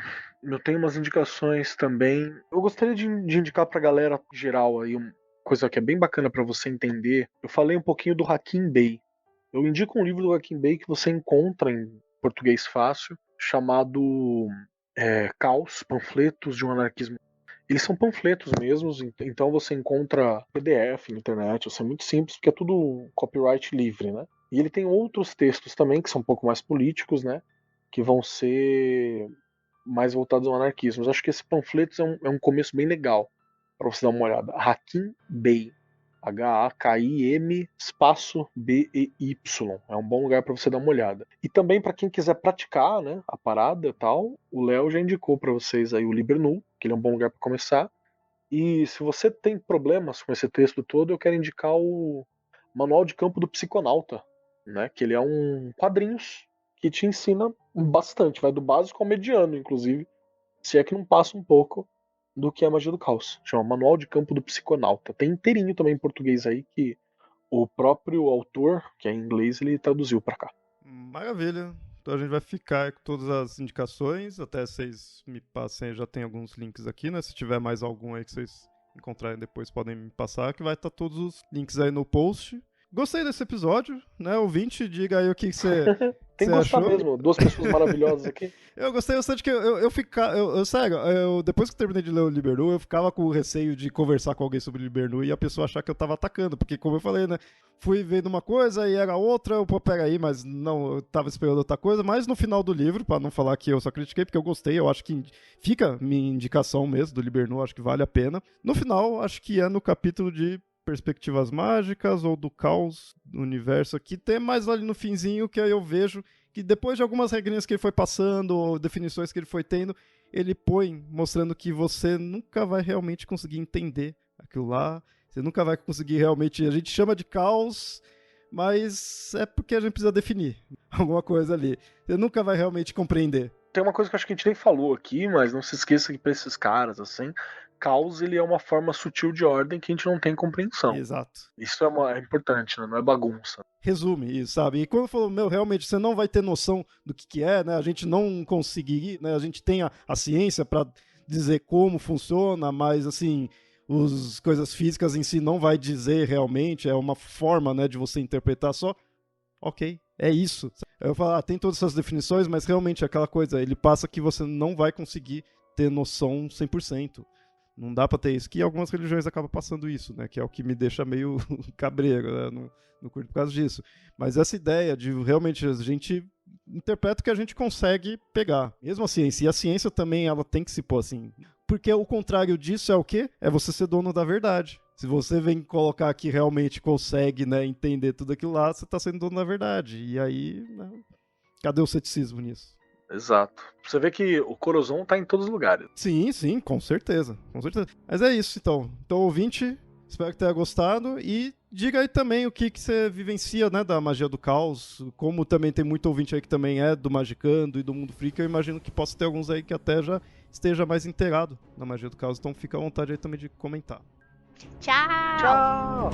umas indicações também. Eu gostaria de indicar pra galera geral aí uma coisa que é bem bacana pra você entender. Eu falei um pouquinho do Hakim Bey. Eu indico um livro do Hakim Bey que você encontra em português fácil, chamado Caos, Panfletos de um Anarquismo. Eles são panfletos mesmos, então você encontra PDF na internet, isso é muito simples, porque é tudo copyright livre, né? E ele tem outros textos também, que são um pouco mais políticos, né? Que vão ser mais voltados ao anarquismo. Eu acho que esse panfleto é um começo bem legal para você dar uma olhada. Hakim Bey. Hakim espaço B-E-Y. É um bom lugar para você dar uma olhada. E também para quem quiser praticar, né, a parada e tal, o Léo já indicou para vocês aí o Libernu, que ele é um bom lugar para começar. E se você tem problemas com esse texto todo, eu quero indicar o Manual de Campo do Psiconauta, né, que ele é um quadrinhos que te ensina bastante, vai do básico ao mediano, inclusive, se é que não passa um pouco do que é a magia do caos. Chama Manual de Campo do Psiconauta. Tem inteirinho também em português aí que o próprio autor, que é em inglês, ele traduziu para cá. Maravilha. Então a gente vai ficar com todas as indicações, até vocês me passem, já tem alguns links aqui, né? Se tiver mais algum aí que vocês encontrarem depois, podem me passar, que vai estar todos os links aí no post. Gostei desse episódio, né? Ouvinte, diga aí o que você Tem que gostar achou. mesmo, 2 pessoas maravilhosas aqui. Eu gostei bastante que sério, depois que eu terminei de ler o Libernu, eu ficava com o receio de conversar com alguém sobre o Libernu e a pessoa achar que eu tava atacando, porque como eu falei, né, fui vendo uma coisa e era outra, pô, peraí, mas não, eu tava esperando outra coisa, mas no final do livro, pra não falar que eu só critiquei, porque eu gostei, eu acho que fica minha indicação mesmo do Libernu, acho que vale a pena. No final, acho que é no capítulo de Perspectivas Mágicas ou do Caos do Universo aqui, tem mais ali no finzinho que aí eu vejo que depois de algumas regrinhas que ele foi passando, ou definições que ele foi tendo, ele põe mostrando que você nunca vai realmente conseguir entender aquilo lá, você nunca vai conseguir realmente, a gente chama de caos, mas é porque a gente precisa definir alguma coisa ali, você nunca vai realmente compreender. Tem uma coisa que eu acho que a gente nem falou aqui, mas não se esqueça que pra esses caras, assim, caos ele é uma forma sutil de ordem que a gente não tem compreensão. Exato. Isso é importante, né? Não é bagunça. Resume isso, sabe? E quando falou, realmente você não vai ter noção do que é, né? A gente não conseguir, né? A gente tem a ciência para dizer como funciona, mas assim, as coisas físicas em si não vai dizer realmente, é uma forma, né, de você interpretar só. Ok, é isso. Eu falo, tem todas essas definições, mas realmente é aquela coisa, ele passa que você não vai conseguir ter noção 100%. Não dá pra ter isso, que algumas religiões acabam passando isso, né? Que é o que me deixa meio cabreiro, né? No curto por causa disso. Mas essa ideia de realmente a gente interpreta o que a gente consegue pegar. Mesmo a ciência. E a ciência também, ela tem que se pôr assim. Porque o contrário disso é o quê? É você ser dono da verdade. Se você vem colocar que realmente consegue, né, entender tudo aquilo lá, você tá sendo dono da verdade. E aí, né, cadê o ceticismo nisso? Exato. Você vê que o Corozon tá em todos os lugares. Sim, com certeza. Com certeza. Mas é isso, então. Então, ouvinte, espero que tenha gostado. E diga aí também o que você vivencia, né, da magia do caos. Como também tem muito ouvinte aí que também é do Magicando e do Mundo Freak, eu imagino que possa ter alguns aí que até já esteja mais inteirado na magia do caos. Então fica à vontade aí também de comentar. Tchau! Tchau!